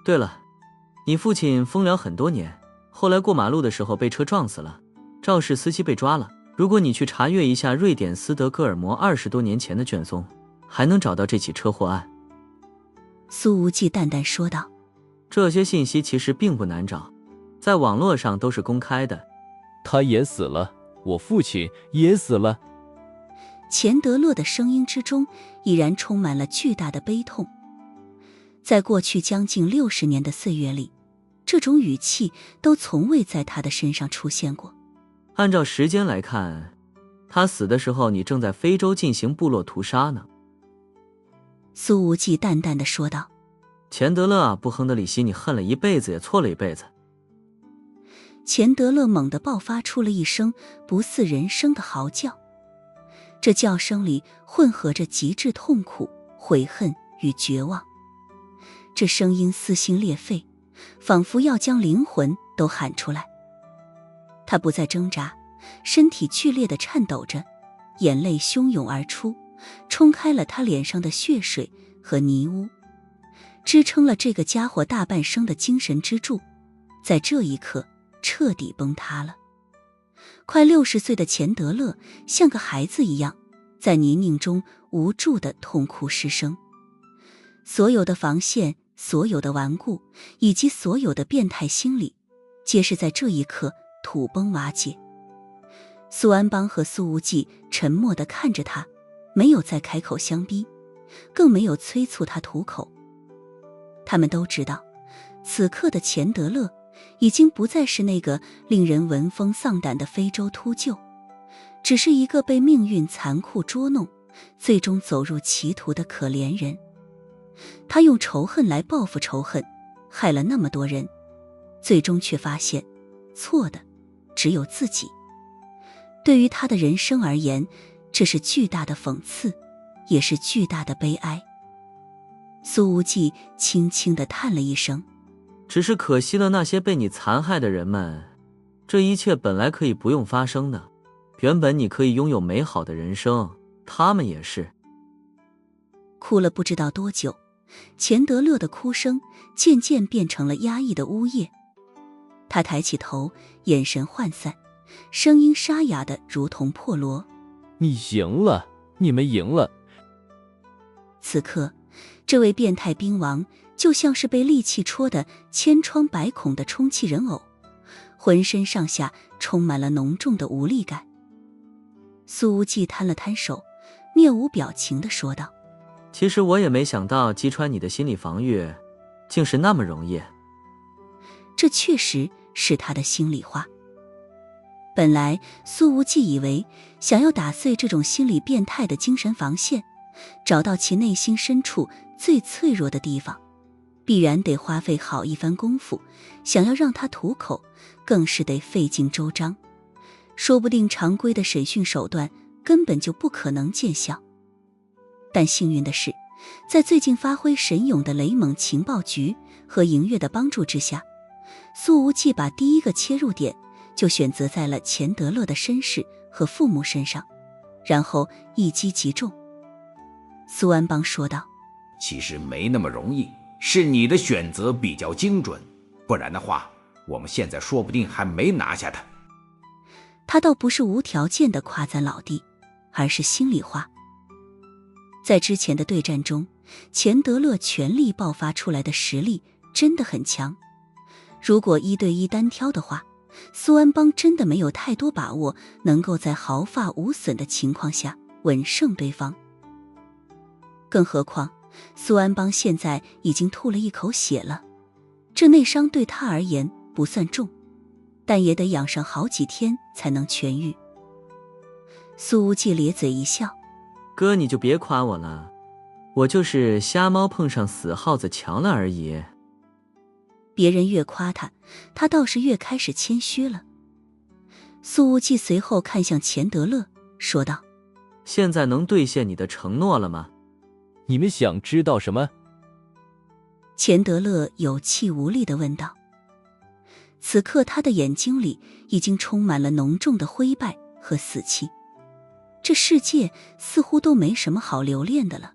对了，你父亲疯疗很多年，后来过马路的时候被车撞死了，肇事司机被抓了。如果你去查阅一下瑞典斯德哥尔摩20多年前的卷宗，还能找到这起车祸案。苏无忌淡淡说道。这些信息其实并不难找，在网络上都是公开的。他也死了，我父亲也死了。钱德勒的声音之中已然充满了巨大的悲痛。在过去将近60年的岁月里，这种语气都从未在他的身上出现过。按照时间来看，他死的时候你正在非洲进行部落屠杀呢。苏无忌淡淡地说道。钱德勒啊，不亨德里希，你恨了一辈子也错了一辈子。钱德勒猛地爆发出了一声不似人声的嚎叫，这叫声里混合着极致痛苦、悔恨与绝望。这声音撕心裂肺，仿佛要将灵魂都喊出来。他不再挣扎，身体剧烈地颤抖着，眼泪汹涌而出，冲开了他脸上的血水和泥污，支撑了这个家伙大半生的精神支柱，在这一刻彻底崩塌了。快60岁的钱德勒像个孩子一样，在泥泞中无助地痛哭失声。所有的防线，所有的顽固，以及所有的变态心理，皆是在这一刻土崩瓦解。苏安邦和苏无忌沉默地看着他，没有再开口相逼，更没有催促他吐口。他们都知道，此刻的钱德勒已经不再是那个令人闻风丧胆的非洲秃鹫，只是一个被命运残酷捉弄，最终走入歧途的可怜人。他用仇恨来报复仇恨，害了那么多人，最终却发现错的只有自己。对于他的人生而言，这是巨大的讽刺，也是巨大的悲哀。苏无忌轻轻地叹了一声，只是可惜了那些被你残害的人们，这一切本来可以不用发生的，原本你可以拥有美好的人生，他们也是。哭了不知道多久，钱德勒的哭声渐渐变成了压抑的呜咽。他抬起头，眼神涣散，声音沙哑的如同破锣。你赢了，你们赢了。此刻这位变态兵王就像是被利器戳得千疮百孔的充气人偶，浑身上下充满了浓重的无力感。苏无忌摊了摊手，面无表情地说道：其实我也没想到击穿你的心理防御竟是那么容易。这确实是他的心里话。本来苏无忌以为想要打碎这种心理变态的精神防线，找到其内心深处最脆弱的地方，必然得花费好一番功夫，想要让他吐口，更是得费尽周章，说不定常规的审讯手段根本就不可能见效。但幸运的是，在最近发挥神勇的雷蒙情报局和营月的帮助之下，苏无忌把第一个切入点就选择在了钱德勒的身世和父母身上，然后一击即中。苏安邦说道：其实没那么容易，是你的选择比较精准，不然的话，我们现在说不定还没拿下他。他倒不是无条件的夸赞老弟，而是心里话。在之前的对战中，钱德勒全力爆发出来的实力真的很强，如果1对1单挑的话，苏安邦真的没有太多把握能够在毫发无损的情况下稳胜对方。更何况苏安邦现在已经吐了一口血了，这内伤对他而言不算重，但也得养上好几天才能痊愈。苏无忌咧嘴一笑：哥你就别夸我了，我就是瞎猫碰上死耗子强了而已。别人越夸他，他倒是越开始谦虚了。苏无忌随后看向钱德勒，说道：现在能兑现你的承诺了吗？你们想知道什么？钱德勒有气无力地问道。此刻他的眼睛里已经充满了浓重的灰败和死气，这世界似乎都没什么好留恋的了。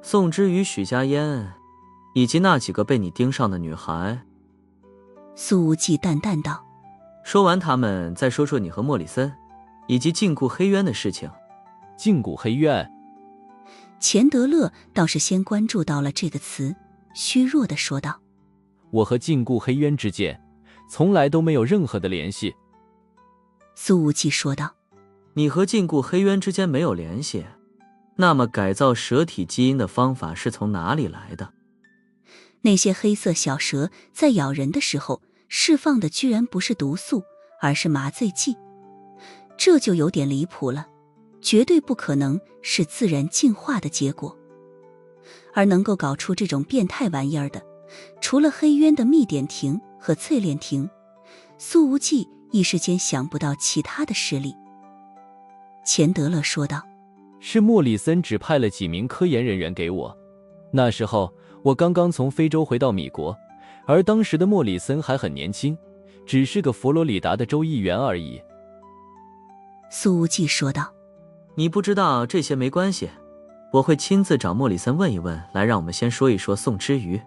宋之瑜、许家嫣，以及那几个被你盯上的女孩。苏无忌淡淡道。说完他们，再说说你和莫里森以及禁锢黑渊的事情。禁锢黑渊？钱德勒倒是先关注到了这个词，虚弱地说道：我和禁锢黑渊之间从来都没有任何的联系。苏无忌说道：你和禁锢黑渊之间没有联系，那么改造蛇体基因的方法是从哪里来的？那些黑色小蛇在咬人的时候释放的居然不是毒素，而是麻醉剂，这就有点离谱了，绝对不可能是自然进化的结果。而能够搞出这种变态玩意儿的，除了黑渊的密典庭和淬炼庭，苏无忌一时间想不到其他的势力。钱德勒说道：是莫里森指派了几名科研人员给我，那时候我刚刚从非洲回到米国，而当时的莫里森还很年轻，只是个佛罗里达的州议员而已。苏无忌说道：你不知道这些没关系，我会亲自找莫里森问一问。来，让我们先说一说宋之瑜。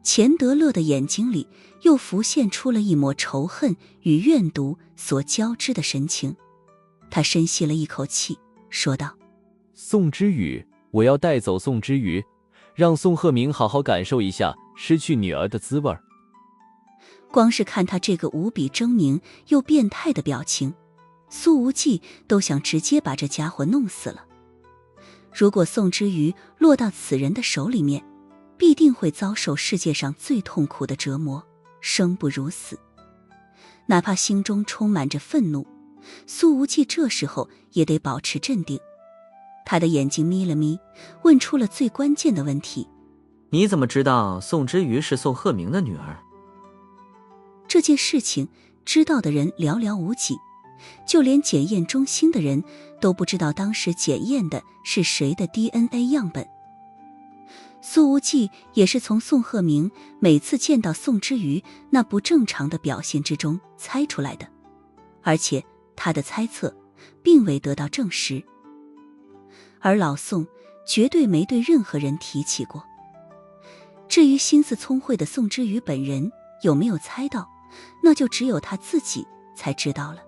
钱德勒的眼睛里又浮现出了一抹仇恨与怨毒所交织的神情，他深吸了一口气，说道：宋之瑜，我要带走宋之瑜，让宋鹤鸣好好感受一下失去女儿的滋味。光是看他这个无比狰狞又变态的表情，苏无忌都想直接把这家伙弄死了。如果宋之瑜落到此人的手里面，必定会遭受世界上最痛苦的折磨，生不如死。哪怕心中充满着愤怒，苏无忌这时候也得保持镇定。他的眼睛眯了眯，问出了最关键的问题：你怎么知道宋之瑜是宋鹤鸣的女儿？这件事情知道的人寥寥无几，就连检验中心的人都不知道当时检验的是谁的 DNA 样本。苏无忌也是从宋鹤鸣每次见到宋之瑜那不正常的表现之中猜出来的，而且他的猜测并未得到证实。而老宋绝对没对任何人提起过。至于心思聪慧的宋之瑜本人有没有猜到，那就只有他自己才知道了。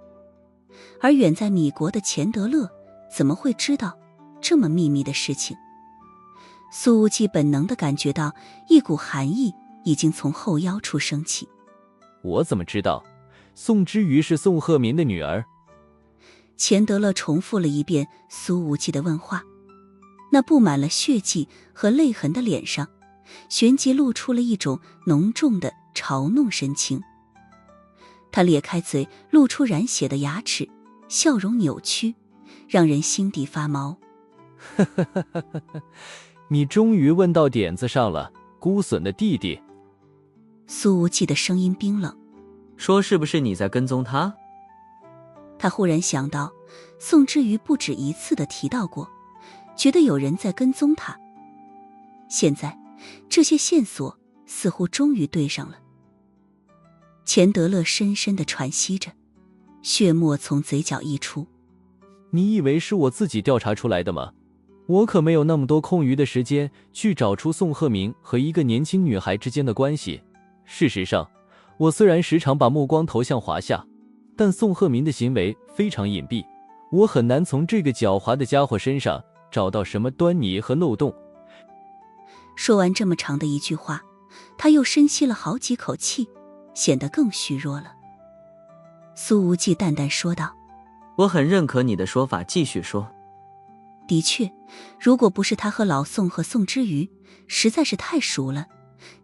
而远在米国的钱德勒怎么会知道这么秘密的事情？苏无忌本能地感觉到一股寒意已经从后腰处升起。我怎么知道宋之瑜是宋鹤鸣的女儿？钱德勒重复了一遍苏无忌的问话，那布满了血迹和泪痕的脸上旋即露出了一种浓重的嘲弄神情。他咧开嘴，露出染血的牙齿，笑容扭曲，让人心底发毛。你终于问到点子上了，孤损的弟弟。苏无忌的声音冰冷，说是不是你在跟踪他？他忽然想到宋之瑜不止一次地提到过，觉得有人在跟踪他。现在这些线索似乎终于对上了。钱德勒深深地喘息着，血沫从嘴角溢出。你以为是我自己调查出来的吗？我可没有那么多空余的时间去找出宋鹤鸣和一个年轻女孩之间的关系。事实上，我虽然时常把目光投向华夏，但宋鹤鸣的行为非常隐蔽，我很难从这个狡猾的家伙身上找到什么端倪和漏洞。说完这么长的一句话，他又深吸了好几口气，显得更虚弱了。苏无忌淡淡说道：我很认可你的说法，继续说。的确，如果不是他和老宋和宋之瑜实在是太熟了，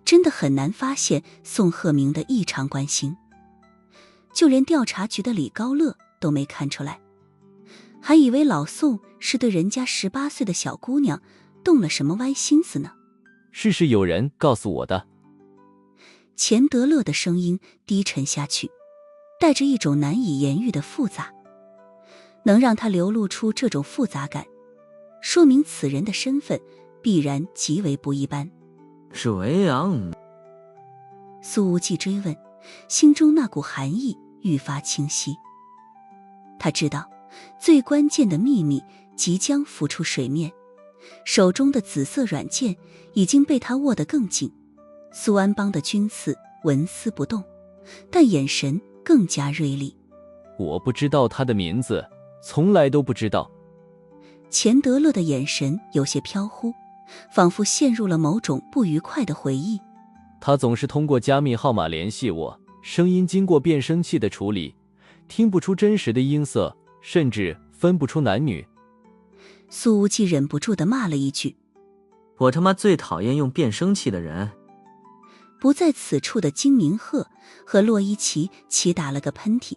真的很难发现宋鹤鸣的异常关心。就连调查局的李高乐都没看出来，还以为老宋是对人家18岁的小姑娘动了什么歪心思呢。是有人告诉我的。钱德勒的声音低沉下去，带着一种难以言喻的复杂。能让他流露出这种复杂感，说明此人的身份必然极为不一般。是维昂。苏无忌追问，心中那股寒意愈发清晰。他知道最关键的秘密即将浮出水面，手中的紫色软剑已经被他握得更紧。苏安邦的军刺纹丝不动，但眼神更加锐利。我不知道他的名字，从来都不知道。钱德勒的眼神有些飘忽，仿佛陷入了某种不愉快的回忆。他总是通过加密号码联系我，声音经过变声器的处理，听不出真实的音色，甚至分不出男女。苏无忌忍不住地骂了一句：我他妈最讨厌用变声器的人。不在此处的金明鹤和洛伊奇齐打了个喷嚏，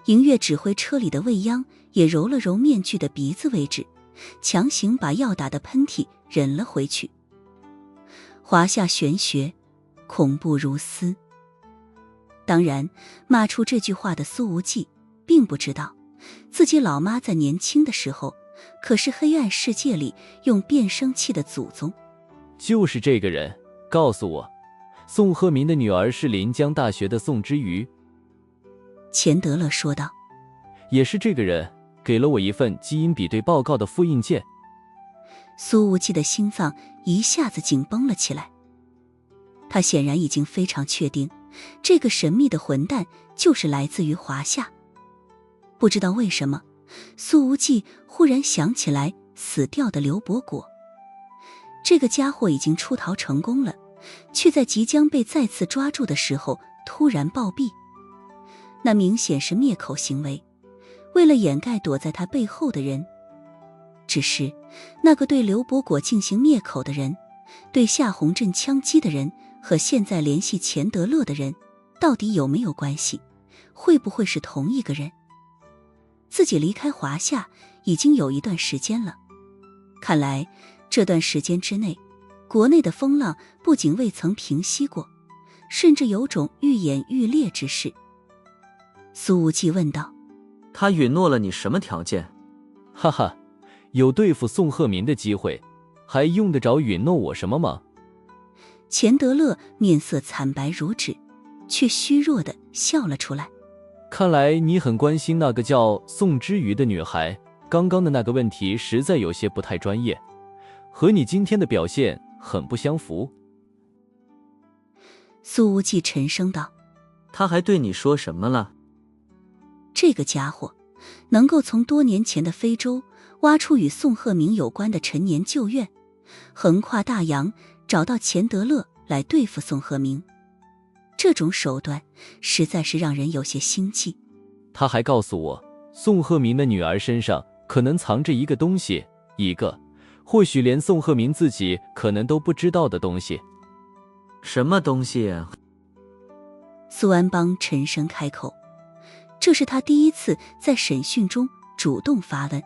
营月指挥车里的未央也揉了揉面具的鼻子位置，强行把要打的喷嚏忍了回去。华夏玄学，恐怖如斯。当然，骂出这句话的苏无忌并不知道，自己老妈在年轻的时候可是黑暗世界里用变声器的祖宗。就是这个人告诉我，宋鹤鸣的女儿是临江大学的宋之瑜。钱德勒说道。也是这个人给了我一份基因比对报告的复印件。苏无忌的心脏一下子紧绷了起来。他显然已经非常确定，这个神秘的混蛋就是来自于华夏。不知道为什么，苏无忌忽然想起来死掉的刘伯果。这个家伙已经出逃成功了，却在即将被再次抓住的时候突然暴毙。那明显是灭口行为，为了掩盖躲在他背后的人。只是那个对刘伯果进行灭口的人，对夏洪镇枪击的人，和现在联系钱德勒的人到底有没有关系？会不会是同一个人？自己离开华夏已经有一段时间了，看来这段时间之内，国内的风浪不仅未曾平息过，甚至有种愈演愈烈之势。苏无忌问道：他允诺了你什么条件？哈哈，有对付宋鹤鸣的机会，还用得着允诺我什么吗？钱德勒面色惨白如纸，却虚弱地笑了出来。看来你很关心那个叫宋之瑜的女孩，刚刚的那个问题实在有些不太专业，和你今天的表现很不相符。苏无忌沉声道：他还对你说什么了？这个家伙能够从多年前的非洲挖出与宋鹤鸣有关的陈年旧怨，横跨大洋找到钱德勒来对付宋鹤鸣，这种手段实在是让人有些心悸。他还告诉我，宋鹤鸣的女儿身上可能藏着一个东西，一个或许连宋鹤鸣自己可能都不知道的东西。什么东西啊？苏安邦沉声开口，这是他第一次在审讯中主动发问。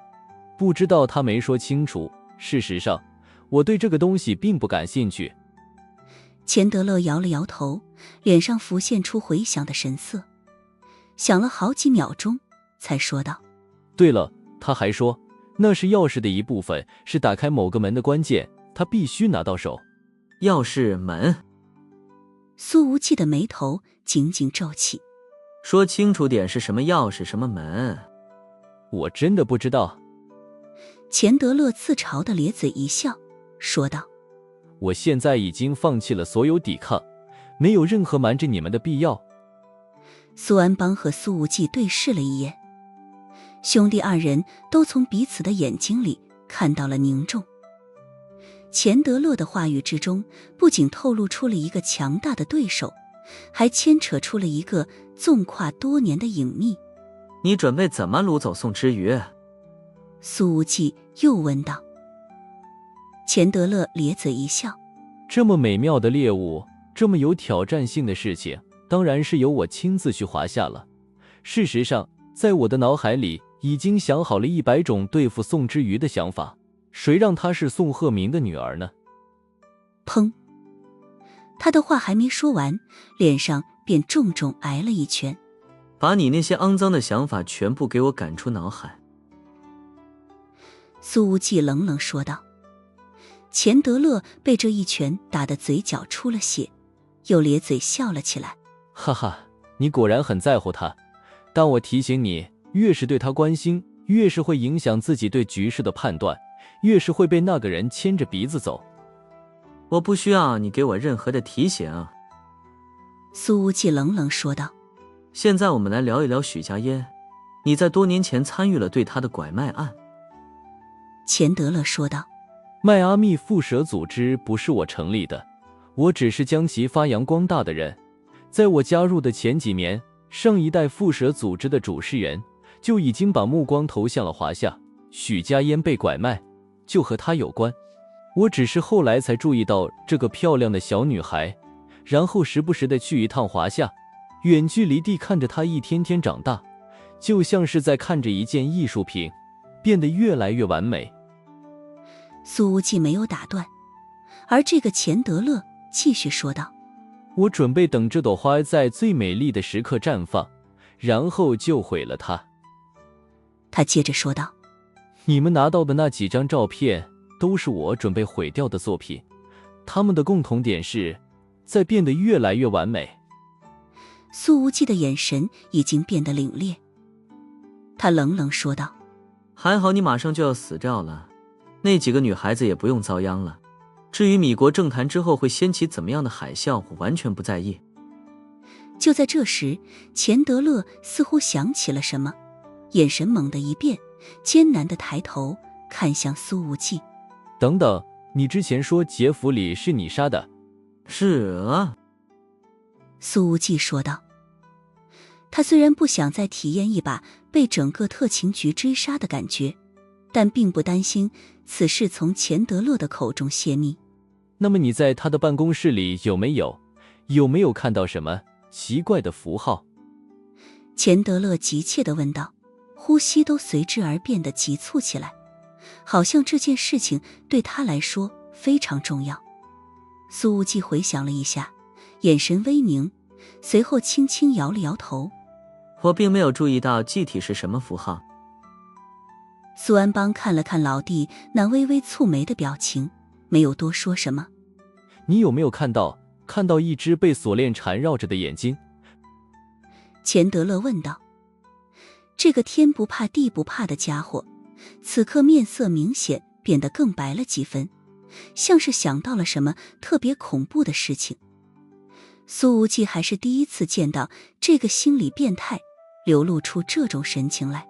不知道他没说清楚，事实上我对这个东西并不感兴趣。钱德勒摇了摇头，脸上浮现出回想的神色，想了好几秒钟才说道：对了，他还说那是钥匙的一部分，是打开某个门的关键，他必须拿到手。钥匙门？苏无忌的眉头紧紧皱起。说清楚点，是什么钥匙什么门？我真的不知道。钱德勒自嘲地咧嘴一笑，说道：我现在已经放弃了所有抵抗，没有任何瞒着你们的必要。苏安邦和苏无忌对视了一眼，兄弟二人都从彼此的眼睛里看到了凝重。钱德勒的话语之中不仅透露出了一个强大的对手，还牵扯出了一个纵跨多年的隐秘。你准备怎么掳走宋之瑜？苏无忌又问道。钱德勒咧嘴一笑，这么美妙的猎物，这么有挑战性的事情，当然是由我亲自去华夏了。事实上，在我的脑海里已经想好了100种对付宋之瑜的想法，谁让她是宋鹤鸣的女儿呢？砰！他的话还没说完，脸上便重重挨了一拳。把你那些肮脏的想法全部给我赶出脑海。苏无忌冷冷说道。钱德勒被这一拳打得嘴角出了血，又咧嘴笑了起来。哈哈，你果然很在乎他，但我提醒你，越是对他关心，越是会影响自己对局势的判断，越是会被那个人牵着鼻子走。我不需要你给我任何的提醒。苏无忌冷冷说道。现在我们来聊一聊许家烟，你在多年前参与了对他的拐卖案。钱德勒说道。迈阿密蝮蛇组织不是我成立的，我只是将其发扬光大的人。在我加入的前几年，上一代蝮蛇组织的主事人就已经把目光投向了华夏，许家烟被拐卖，就和他有关。我只是后来才注意到这个漂亮的小女孩，然后时不时地去一趟华夏，远距离地看着她一天天长大，就像是在看着一件艺术品，变得越来越完美。苏无忌没有打断，而这个钱德勒继续说道。我准备等这朵花在最美丽的时刻绽放，然后就毁了它。他接着说道。你们拿到的那几张照片都是我准备毁掉的作品，它们的共同点是在变得越来越完美。苏无忌的眼神已经变得凛冽，他冷冷说道。还好你马上就要死掉了，那几个女孩子也不用遭殃了。至于米国政坛之后会掀起怎么样的海啸，我完全不在意。就在这时，钱德勒似乎想起了什么，眼神猛地一变，艰难地抬头看向苏无忌。等等，你之前说杰弗里是你杀的？是啊。苏无忌说道。他虽然不想再体验一把被整个特勤局追杀的感觉，但并不担心此事从钱德勒的口中泄密。那么你在他的办公室里有没有看到什么奇怪的符号？钱德勒急切地问道，呼吸都随之而变得急促起来，好像这件事情对他来说非常重要。苏无忌回想了一下，眼神微凝，随后轻轻摇了摇头。我并没有注意到具体是什么符号。苏安邦看了看老弟那微微蹙眉的表情，没有多说什么。你有没有看到一只被锁链缠绕着的眼睛？钱德勒问道。这个天不怕地不怕的家伙，此刻面色明显变得更白了几分，像是想到了什么特别恐怖的事情。苏无忌还是第一次见到这个心理变态流露出这种神情来。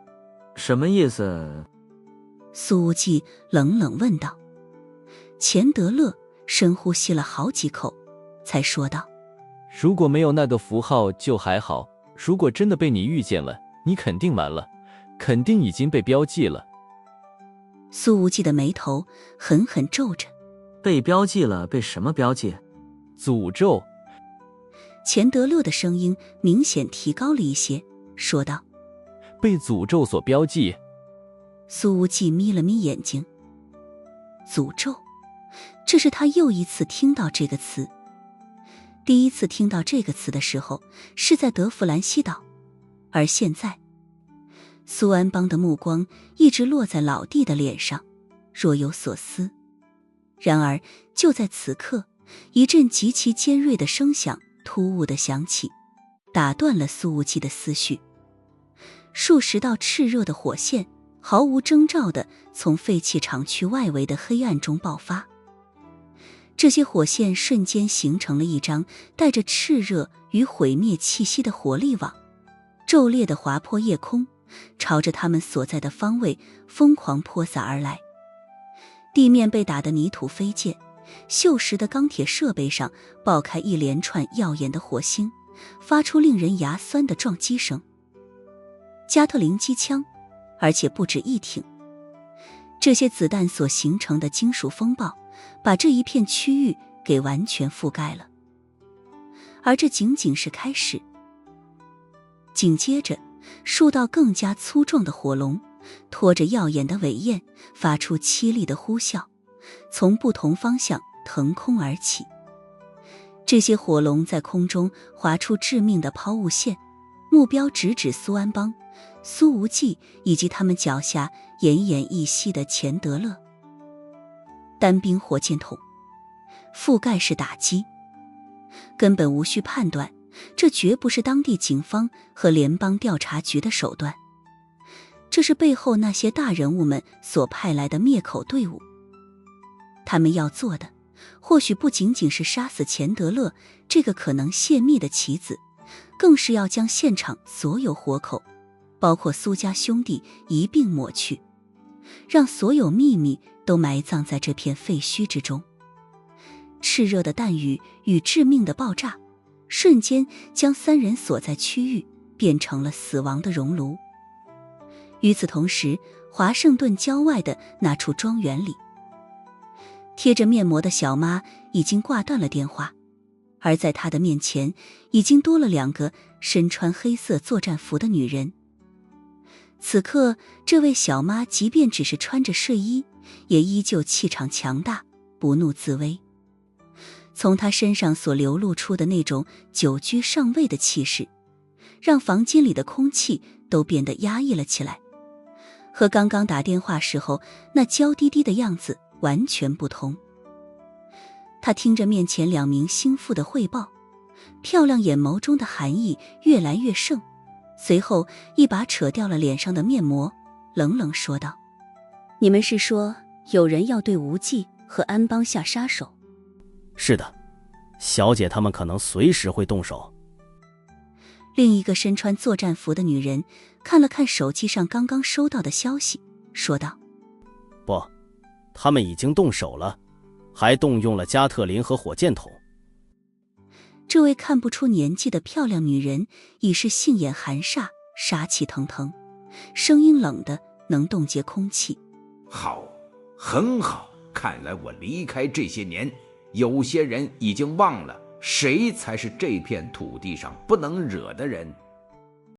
什么意思？苏无忌冷冷问道。钱德勒深呼吸了好几口，才说道。如果没有那个符号就还好，如果真的被你遇见了，你肯定完了，肯定已经被标记了。苏无忌的眉头狠狠皱着。被标记了？被什么标记？诅咒。钱德勒的声音明显提高了一些，说道。被诅咒所标记。苏无忌眯了眯眼睛。诅咒，这是他又一次听到这个词。第一次听到这个词的时候是在德弗兰西岛，而现在苏安邦的目光一直落在老弟的脸上，若有所思。然而就在此刻，一阵极其尖锐的声响突兀地响起，打断了苏无忌的思绪。数十道炽热的火线毫无征兆地从废弃厂区外围的黑暗中爆发，这些火线瞬间形成了一张带着炽热与毁灭气息的火力网，骤烈地划破夜空，朝着他们所在的方位疯狂泼洒而来。地面被打得泥土飞溅，锈蚀的钢铁设备上爆开一连串耀眼的火星，发出令人牙酸的撞击声。加特林机枪，而且不止一挺。这些子弹所形成的金属风暴把这一片区域给完全覆盖了。而这仅仅是开始。紧接着，数道更加粗壮的火龙拖着耀眼的尾焰，发出凄厉的呼啸，从不同方向腾空而起。这些火龙在空中划出致命的抛物线，目标直指苏安邦、苏无忌以及他们脚下奄奄一息的钱德勒。单兵火箭筒，覆盖式打击，根本无需判断，这绝不是当地警方和联邦调查局的手段，这是背后那些大人物们所派来的灭口队伍。他们要做的或许不仅仅是杀死钱德勒这个可能泄密的棋子，更是要将现场所有活口，包括苏家兄弟一并抹去，让所有秘密都埋葬在这片废墟之中。炽热的弹雨与致命的爆炸，瞬间将三人所在区域变成了死亡的熔炉。与此同时，华盛顿郊外的那处庄园里，贴着面膜的小妈已经挂断了电话，而在她的面前已经多了2个身穿黑色作战服的女人。此刻，这位小妈即便只是穿着睡衣，也依旧气场强大，不怒自威。从她身上所流露出的那种久居上位的气势，让房间里的空气都变得压抑了起来，和刚刚打电话时候那娇滴滴的样子完全不同。他听着面前2名心腹的汇报，漂亮眼眸中的寒意越来越盛，随后一把扯掉了脸上的面膜，冷冷说道：你们是说有人要对无忌和安邦下杀手？是的，小姐他们可能随时会动手。另一个身穿作战服的女人看了看手机上刚刚收到的消息，说道：不，他们已经动手了，还动用了加特林和火箭筒。这位看不出年纪的漂亮女人已是杏眼含煞，杀气腾腾，声音冷的能冻结空气。好，很好，看来我离开这些年，有些人已经忘了谁才是这片土地上不能惹的人。